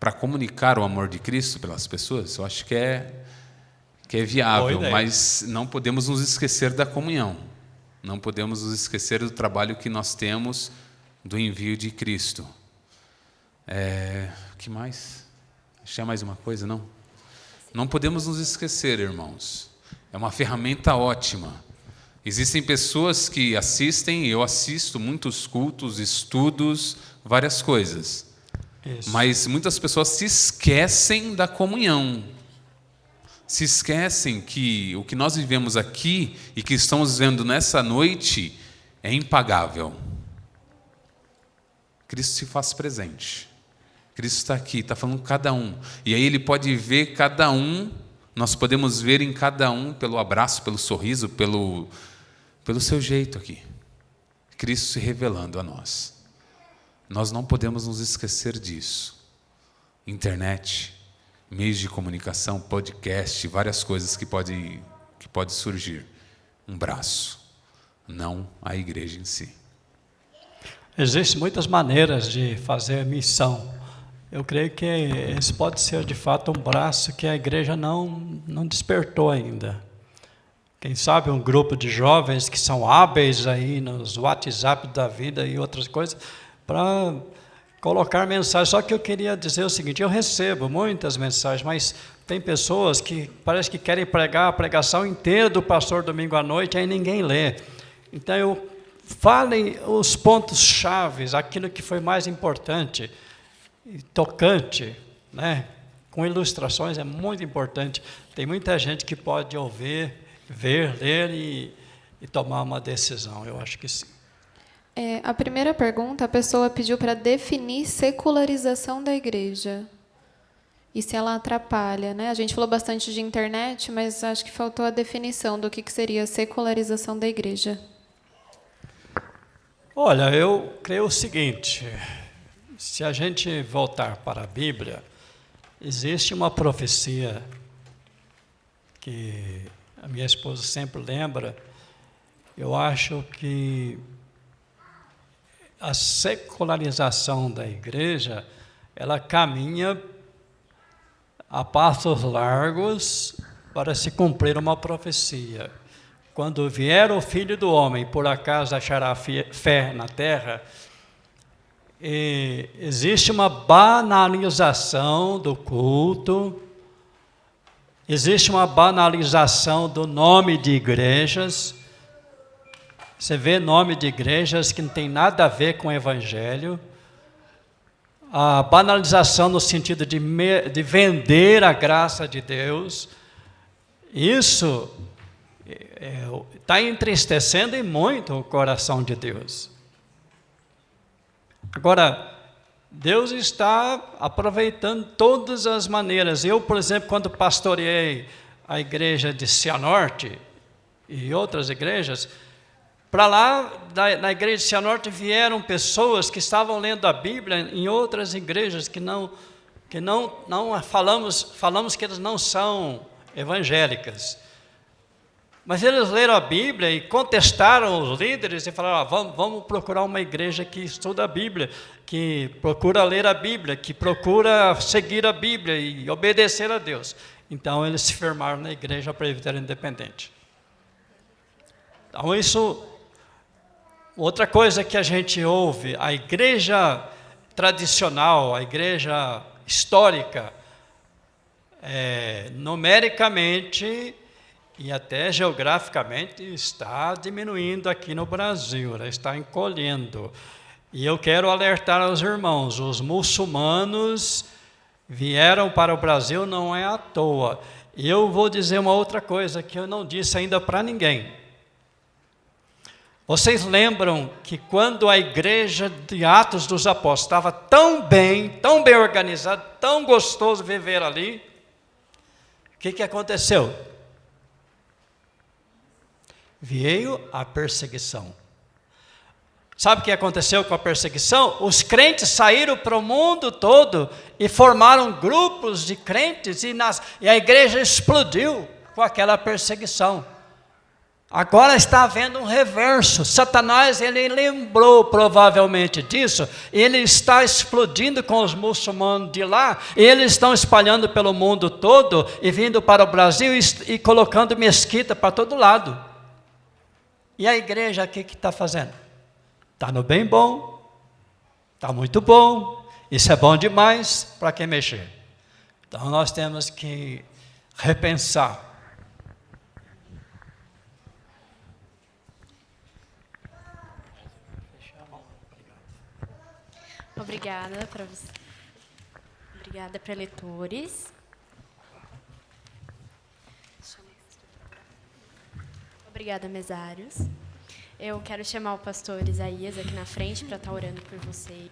para comunicar o amor de Cristo pelas pessoas? Eu acho que é viável, mas não podemos nos esquecer da comunhão. Não podemos nos esquecer do trabalho que nós temos do envio de Cristo. O que mais? Achei mais uma coisa, não? Não podemos nos esquecer, irmãos. É uma ferramenta ótima. Existem pessoas que assistem, eu assisto muitos cultos, estudos, várias coisas. Isso. Mas muitas pessoas se esquecem da comunhão. Se esquecem que o que nós vivemos aqui e que estamos vendo nessa noite é impagável. Cristo se faz presente. Cristo está aqui, está falando com cada um. E aí Ele pode ver cada um, nós podemos ver em cada um pelo abraço, pelo sorriso, pelo seu jeito aqui. Cristo se revelando a nós. Nós não podemos nos esquecer disso. Internet, meios de comunicação, podcast, várias coisas que pode surgir. Um braço, não a igreja em si. Existem muitas maneiras de fazer missão. Eu creio que esse pode ser, de fato, um braço que a igreja não despertou ainda. Quem sabe um grupo de jovens que são hábeis aí nos WhatsApp da vida e outras coisas, para colocar mensagens. Só que eu queria dizer o seguinte: eu recebo muitas mensagens, mas tem pessoas que parece que querem pregar a pregação inteira do pastor domingo à noite, aí ninguém lê. Então, falem os pontos chaves, aquilo que foi mais importante e tocante, né? Com ilustrações é muito importante. Tem muita gente que pode ouvir, ver, ler e tomar uma decisão. Eu acho que sim. A primeira pergunta, a pessoa pediu para definir secularização da igreja. E se ela atrapalha, né? A gente falou bastante de internet, mas acho que faltou a definição do que seria a secularização da igreja. Olha, eu creio o seguinte: se a gente voltar para a Bíblia, existe uma profecia que a minha esposa sempre lembra. Eu acho que a secularização da igreja, ela caminha a passos largos para se cumprir uma profecia. Quando vier o Filho do Homem, por acaso achará fé na terra, existe uma banalização do culto, existe uma banalização do nome de igrejas. Você vê nome de igrejas que não tem nada a ver com o Evangelho. A banalização no sentido de vender a graça de Deus. Isso está entristecendo e muito o coração de Deus. Agora, Deus está aproveitando todas as maneiras. Eu, por exemplo, quando pastoreei a igreja de Cianorte e outras igrejas, para lá, na igreja de Cianorte, vieram pessoas que estavam lendo a Bíblia em outras igrejas que não falamos que eles não são evangélicas. Mas eles leram a Bíblia e contestaram os líderes e falaram: vamos procurar uma igreja que estuda a Bíblia, que procura ler a Bíblia, que procura seguir a Bíblia e obedecer a Deus. Então, eles se firmaram na Igreja Presbiteriana Independente. Então, isso... Outra coisa que a gente ouve, a igreja tradicional, a igreja histórica, numericamente e até geograficamente está diminuindo aqui no Brasil, ela está encolhendo. E eu quero alertar aos irmãos, os muçulmanos vieram para o Brasil não é à toa. E eu vou dizer uma outra coisa que eu não disse ainda para ninguém. Vocês lembram que quando a igreja de Atos dos Apóstolos estava tão bem organizada, tão gostoso viver ali, o que aconteceu? Veio a perseguição. Sabe o que aconteceu com a perseguição? Os crentes saíram para o mundo todo e formaram grupos de crentes e a igreja explodiu com aquela perseguição. Agora está havendo um reverso. Satanás, ele lembrou provavelmente disso, ele está explodindo com os muçulmanos de lá, e eles estão espalhando pelo mundo todo e vindo para o Brasil e colocando mesquita para todo lado. E a igreja aqui que está fazendo? Está no bem bom, está muito bom, isso é bom demais, para que mexer? Então nós temos que repensar. Obrigada para você. Obrigada, preletores. Obrigada, mesários. Eu quero chamar o pastor Isaías aqui na frente para estar orando por vocês.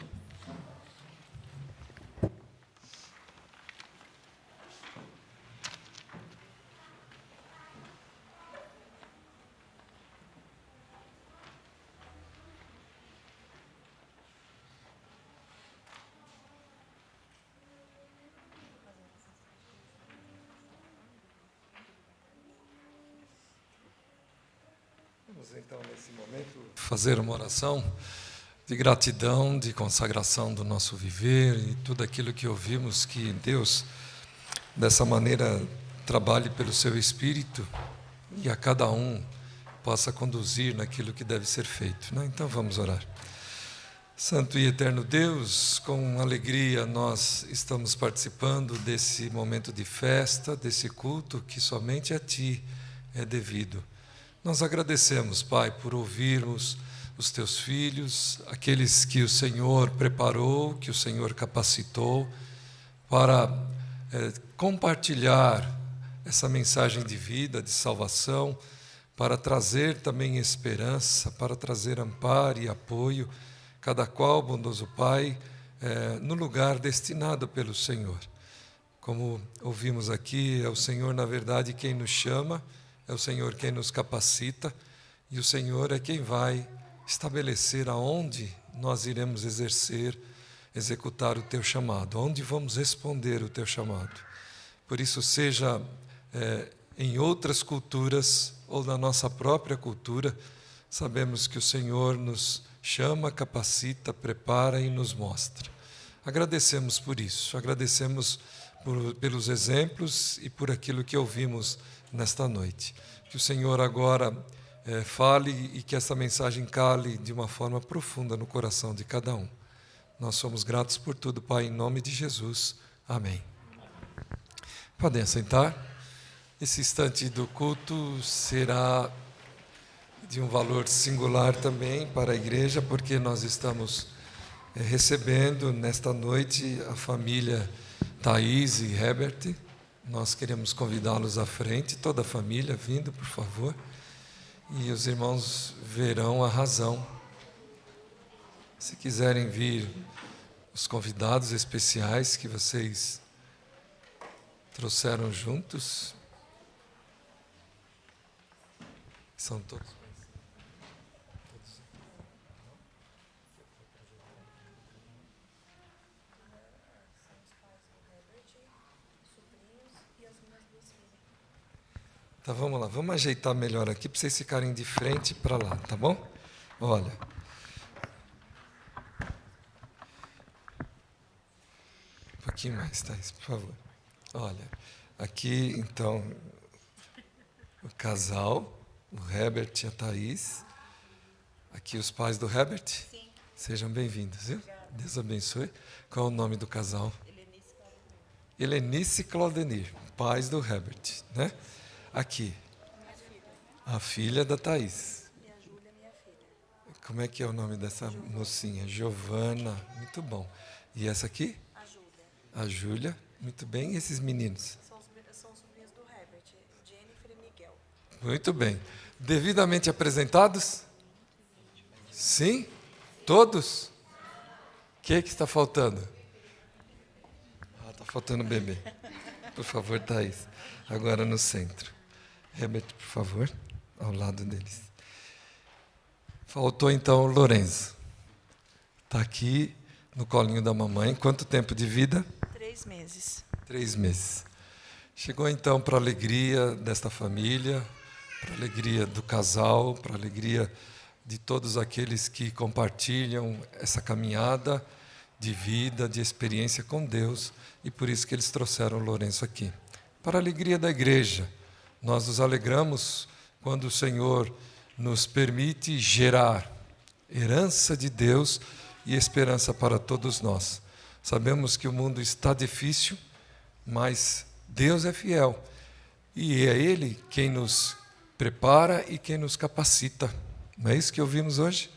Vamos então, nesse momento, fazer uma oração de gratidão, de consagração do nosso viver e tudo aquilo que ouvimos, que Deus, dessa maneira, trabalhe pelo seu Espírito e a cada um possa conduzir naquilo que deve ser feito, né? Então vamos orar. Santo e eterno Deus, com alegria nós estamos participando desse momento de festa, desse culto que somente a Ti é devido. Nós agradecemos, Pai, por ouvirmos os Teus filhos, aqueles que o Senhor preparou, que o Senhor capacitou para compartilhar essa mensagem de vida, de salvação, para trazer também esperança, para trazer amparo e apoio, cada qual, bondoso Pai, no lugar destinado pelo Senhor. Como ouvimos aqui, é o Senhor, na verdade, quem nos chama, é o Senhor quem nos capacita, e o Senhor é quem vai estabelecer aonde nós iremos executar o Teu chamado, aonde vamos responder o Teu chamado. Por isso, seja em outras culturas ou na nossa própria cultura, sabemos que o Senhor nos chama, capacita, prepara e nos mostra. Agradecemos por isso, agradecemos pelos exemplos e por aquilo que ouvimos nesta noite. Que o Senhor agora fale e que essa mensagem cale de uma forma profunda no coração de cada um. Nós somos gratos por tudo, Pai, em nome de Jesus. Amém. Podem assentar. Esse instante do culto será de um valor singular também para a igreja, porque nós estamos recebendo nesta noite a família Thaís e Herbert. Nós queremos convidá-los à frente, toda a família vindo, por favor. E os irmãos verão a razão. Se quiserem vir os convidados especiais que vocês trouxeram juntos, são todos. Tá, vamos lá, vamos ajeitar melhor aqui para vocês ficarem de frente para lá, tá bom? Olha. Um pouquinho mais, Thaís, por favor. Olha, aqui então o casal, o Herbert e a Thaís. Aqui os pais do Herbert. Sim. Sejam bem-vindos, viu? Deus abençoe. Qual é o nome do casal? Helenice e Claudenir, pais do Herbert, né? Aqui, a filha da Thaís. E a Júlia, minha filha. Como é que é o nome dessa mocinha? Giovana. Muito bom. E essa aqui? A Júlia. A Júlia. Muito bem. E esses meninos? São sobrinhos do Herbert, Jennifer e Miguel. Muito bem. Devidamente apresentados? Sim? Todos? O que está faltando? Está faltando um bebê. Por favor, Thaís. Agora no centro. Herbert, por favor, ao lado deles. Faltou então o Lorenzo. Está aqui no colinho da mamãe. Quanto tempo de vida? 3 meses. 3 meses. Chegou então para a alegria desta família, para a alegria do casal, para a alegria de todos aqueles que compartilham essa caminhada de vida, de experiência com Deus, e por isso que eles trouxeram o Lourenço aqui. Para a alegria da igreja, nós nos alegramos quando o Senhor nos permite gerar herança de Deus e esperança para todos nós. Sabemos que o mundo está difícil, mas Deus é fiel, e é Ele quem nos prepara e quem nos capacita. Não é isso que ouvimos hoje?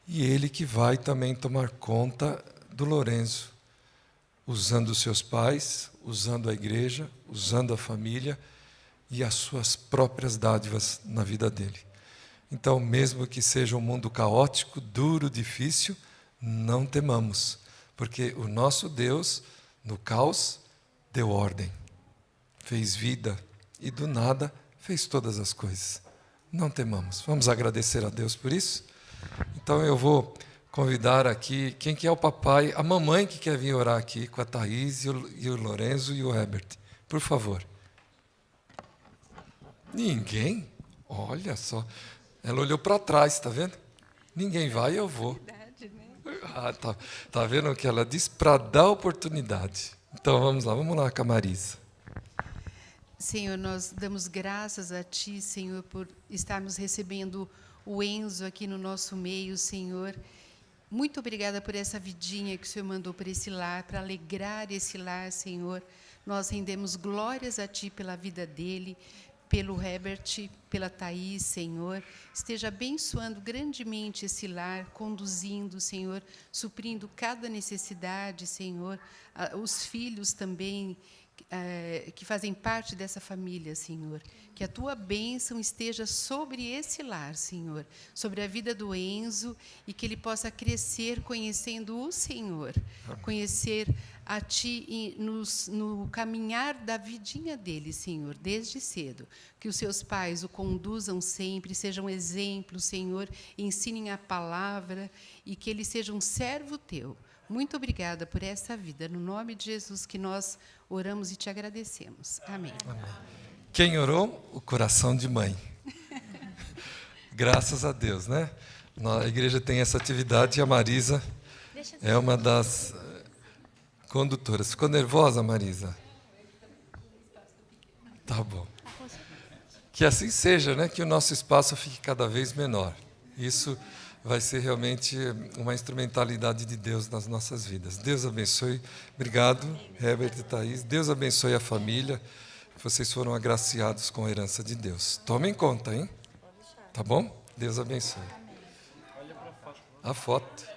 E Ele que vai também tomar conta do Lourenço, usando os seus pais, usando a igreja, usando a família e as suas próprias dádivas na vida dele. Então, mesmo que seja um mundo caótico, duro, difícil, não temamos, porque o nosso Deus, no caos, deu ordem, fez vida e do nada fez todas as coisas. Não temamos. Vamos agradecer a Deus por isso? Então eu vou convidar aqui, quem que é o papai, a mamãe que quer vir orar aqui com a Thaís e o Lorenzo e o Herbert. Por favor. Ninguém? Olha só. Ela olhou para trás, está vendo? Ninguém vai, eu vou. Ah, tá vendo o que ela diz? Para dar oportunidade. Então vamos lá com a Marisa. Senhor, nós damos graças a Ti, Senhor, por estarmos recebendo o Enzo aqui no nosso meio, Senhor. Muito obrigada por essa vidinha que o Senhor mandou para esse lar, para alegrar esse lar, Senhor. Nós rendemos glórias a Ti pela vida dele, pelo Herbert, pela Thaís, Senhor. Esteja abençoando grandemente esse lar, conduzindo, Senhor, suprindo cada necessidade, Senhor. Os filhos também, que fazem parte dessa família, Senhor. Que a Tua bênção esteja sobre esse lar, Senhor, sobre a vida do Enzo, e que ele possa crescer conhecendo o Senhor, conhecer a Ti no caminhar da vidinha dele, Senhor, desde cedo. Que os seus pais o conduzam sempre, sejam exemplos, Senhor, ensinem a palavra, e que ele seja um servo Teu. Muito obrigada por essa vida, no nome de Jesus que nós oramos e Te agradecemos. Amém. Amém. Quem orou? O coração de mãe. Graças a Deus, né? A igreja tem essa atividade e a Marisa é uma das condutoras. Ficou nervosa, Marisa? Tá bom. Que assim seja, né? Que o nosso espaço fique cada vez menor. Isso vai ser realmente uma instrumentalidade de Deus nas nossas vidas. Deus abençoe. Obrigado, Herbert e Thaís. Deus abençoe a família. Vocês foram agraciados com a herança de Deus. Tomem conta, hein? Tá bom? Deus abençoe. A foto.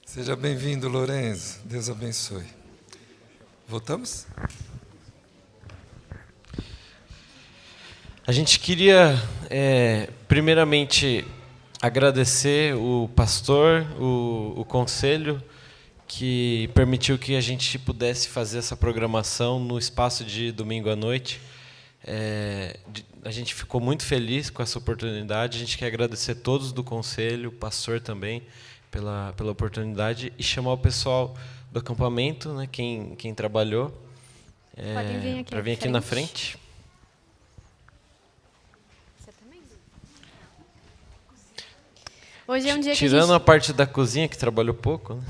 Seja bem-vindo, Lorenzo. Deus abençoe. Voltamos? A gente queria, primeiramente, agradecer o pastor, o conselho, que permitiu que a gente pudesse fazer essa programação no espaço de domingo à noite. A gente ficou muito feliz com essa oportunidade. A gente quer agradecer todos do conselho, o pastor também, pela oportunidade, e chamar o pessoal do acampamento, né, quem trabalhou, para vir aqui na frente. Você também? Hoje é um dia Tirando a parte da cozinha, que trabalhou pouco, né?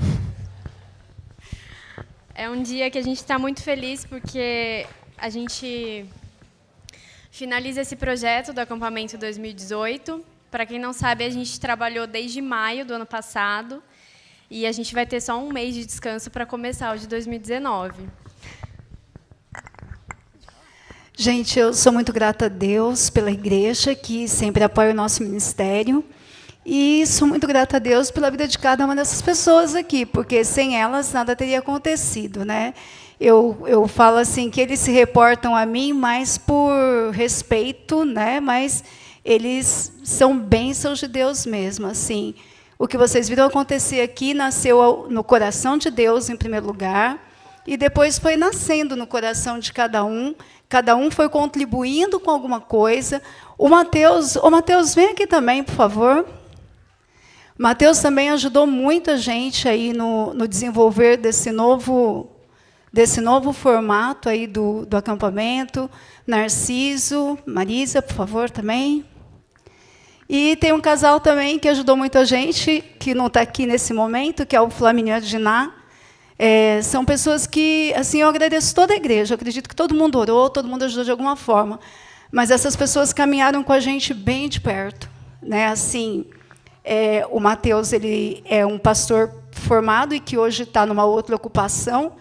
É um dia que a gente está muito feliz, porque a gente finaliza esse projeto do acampamento 2018. Para quem não sabe, a gente trabalhou desde maio do ano passado e a gente vai ter só um mês de descanso para começar o de 2019. Gente, eu sou muito grata a Deus pela igreja que sempre apoia o nosso ministério. E sou muito grata a Deus pela vida de cada uma dessas pessoas aqui, porque sem elas nada teria acontecido, né? Eu falo assim que eles se reportam a mim mais por respeito, né? Mas eles são bênçãos de Deus mesmo, assim. O que vocês viram acontecer aqui nasceu no coração de Deus em primeiro lugar e depois foi nascendo no coração de cada um. Cada um foi contribuindo com alguma coisa. O Mateus, vem aqui também, por favor. Mateus também ajudou muita gente aí no desenvolver desse novo formato aí do acampamento. Narciso, Marisa, por favor, também. E tem um casal também que ajudou muita gente, que não está aqui nesse momento, que é o Flamínio e a Diná. São pessoas que, assim, eu agradeço toda a igreja, eu acredito que todo mundo orou, todo mundo ajudou de alguma forma, mas essas pessoas caminharam com a gente bem de perto, né? Assim, o Mateus, ele é um pastor formado e que hoje está numa outra ocupação,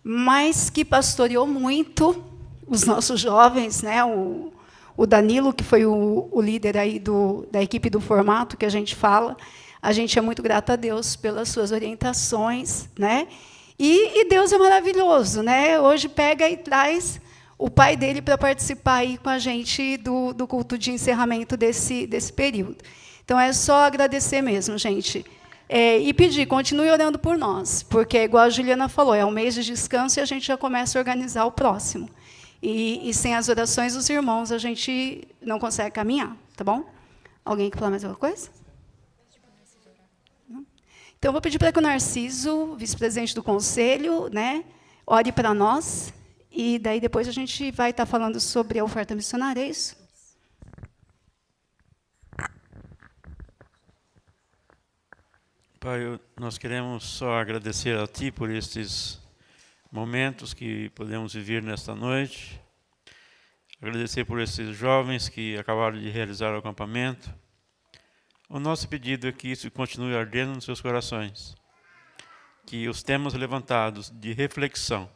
mas que pastoreou muito os nossos jovens, né? O Danilo, que foi o líder aí da equipe do formato que a gente fala, a gente é muito grato a Deus pelas suas orientações, né? E Deus é maravilhoso, né? Hoje pega e traz o pai dele para participar aí com a gente do culto de encerramento desse período. Então, é só agradecer mesmo, gente. E pedir, continue orando por nós, porque, igual a Juliana falou, é um mês de descanso e a gente já começa a organizar o próximo. E sem as orações dos irmãos, a gente não consegue caminhar, tá bom? Alguém quer falar mais alguma coisa? Então, eu vou pedir para que o Narciso, vice-presidente do conselho, né, ore para nós, e daí depois a gente vai estar falando sobre a oferta missionária, é isso? Pai, nós queremos só agradecer a Ti por estes momentos que podemos viver nesta noite, agradecer por esses jovens que acabaram de realizar o acampamento. O nosso pedido é que isso continue ardendo nos seus corações, que os temas levantados de reflexão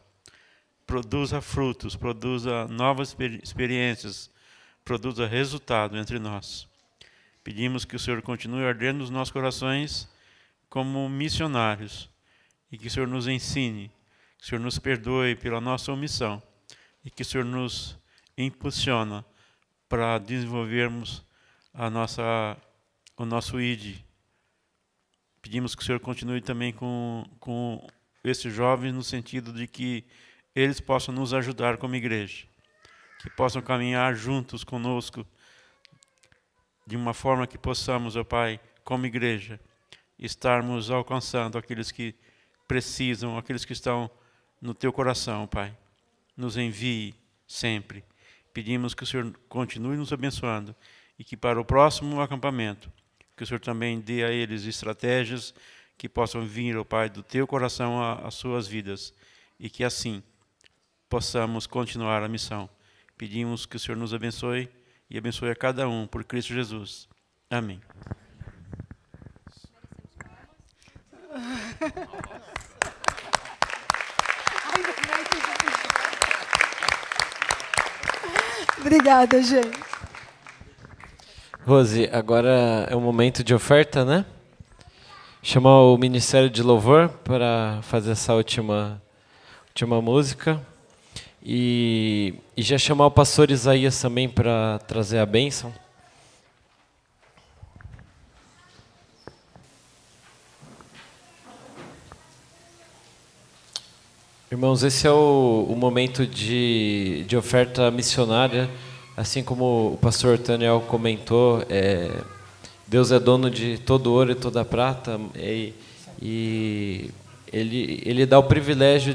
produza frutos, produza novas experiências, produza resultado entre nós. Pedimos que o Senhor continue ardendo nos nossos corações como missionários e que o Senhor nos ensine, que o Senhor nos perdoe pela nossa omissão e que o Senhor nos impulsiona para desenvolvermos o nosso ID. Pedimos que o Senhor continue também com esses jovens no sentido de que eles possam nos ajudar como igreja, que possam caminhar juntos conosco de uma forma que possamos, ó Pai, como igreja, estarmos alcançando aqueles que precisam, aqueles que estão no Teu coração, Pai. Nos envie sempre. Pedimos que o Senhor continue nos abençoando e que para o próximo acampamento, que o Senhor também dê a eles estratégias que possam vir, ó Pai, do Teu coração às suas vidas e que assim possamos continuar a missão. Pedimos que o Senhor nos abençoe e abençoe a cada um por Cristo Jesus. Amém. Obrigada, gente. Rose, agora é o momento de oferta, né? Chamar o Ministério de Louvor para fazer essa última música. E já chamar o pastor Isaías também para trazer a bênção. Irmãos, esse é o momento de oferta missionária. Assim como o pastor Daniel comentou, Deus é dono de todo ouro e toda prata, e ele dá o privilégio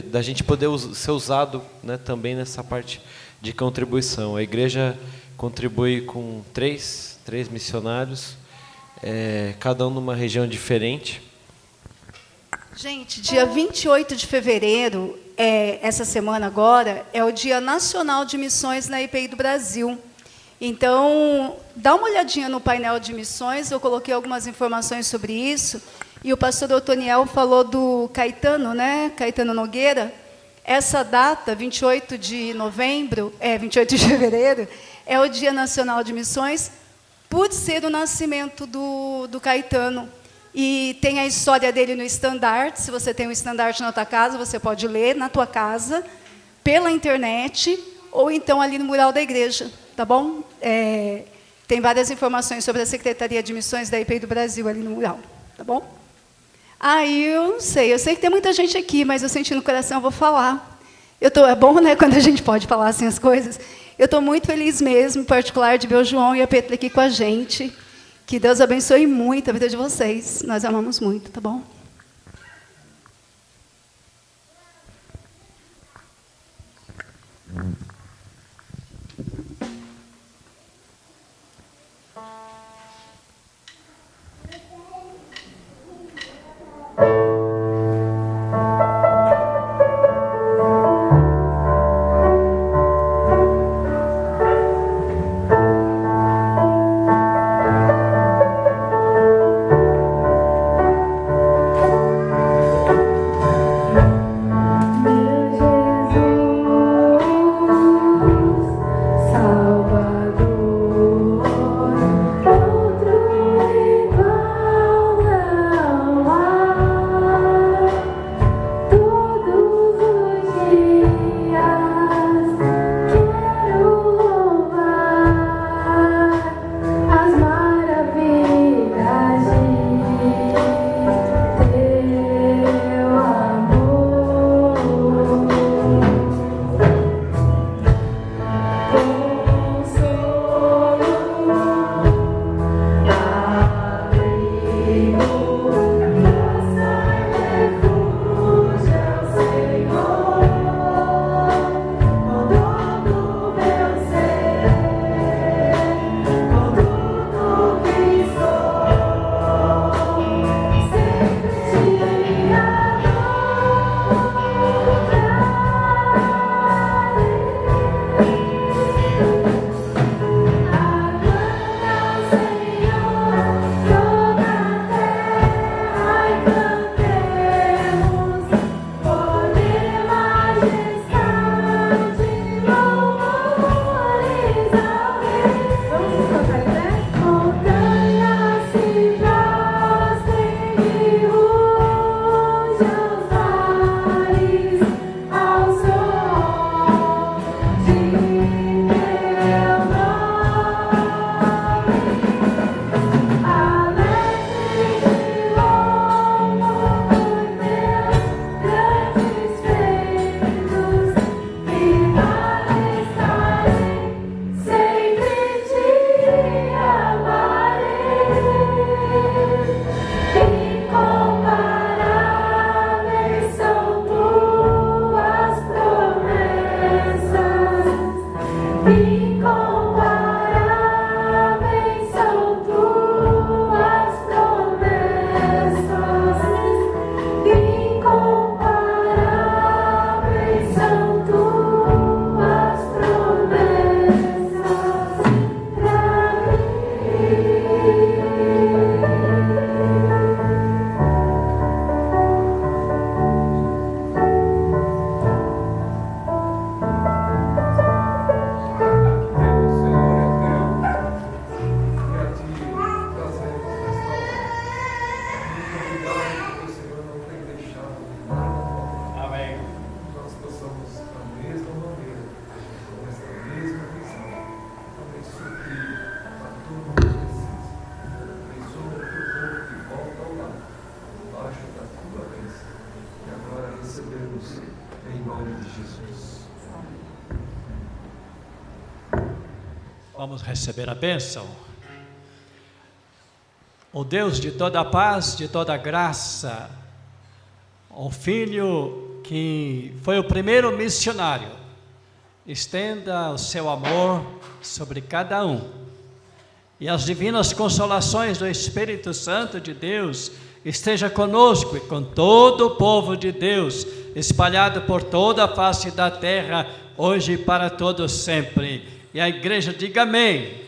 da gente poder ser usado, né, também nessa parte de contribuição. A igreja contribui com três missionários, cada um numa região diferente. Gente, dia 28 de fevereiro essa semana agora, é o Dia Nacional de Missões na IPI do Brasil. Então, dá uma olhadinha no painel de missões, eu coloquei algumas informações sobre isso, e o pastor Otoniel falou do Caetano, né? Caetano Nogueira. Essa data, 28 de fevereiro, é o Dia Nacional de Missões, por ser o nascimento do Caetano. E tem a história dele no estandarte. Se você tem um estandarte na tua casa, você pode ler na tua casa, pela internet, ou então ali no mural da igreja, tá bom? Tem várias informações sobre a Secretaria de Missões da IPI do Brasil ali no mural, tá bom? Aí eu não sei, eu sei que tem muita gente aqui, mas eu senti no coração, eu vou falar. É bom, né, quando a gente pode falar assim as coisas. Eu estou muito feliz mesmo, em particular, de ver o João e a Petra aqui com a gente. Que Deus abençoe muito a vida de vocês. Nós amamos muito, tá bom? Vamos receber a bênção. O Deus de toda paz, de toda graça, o Filho que foi o primeiro missionário, estenda o seu amor sobre cada um. E as divinas consolações do Espírito Santo de Deus esteja conosco e com todo o povo de Deus espalhado por toda a face da terra, hoje e para todos sempre. E a igreja diga amém.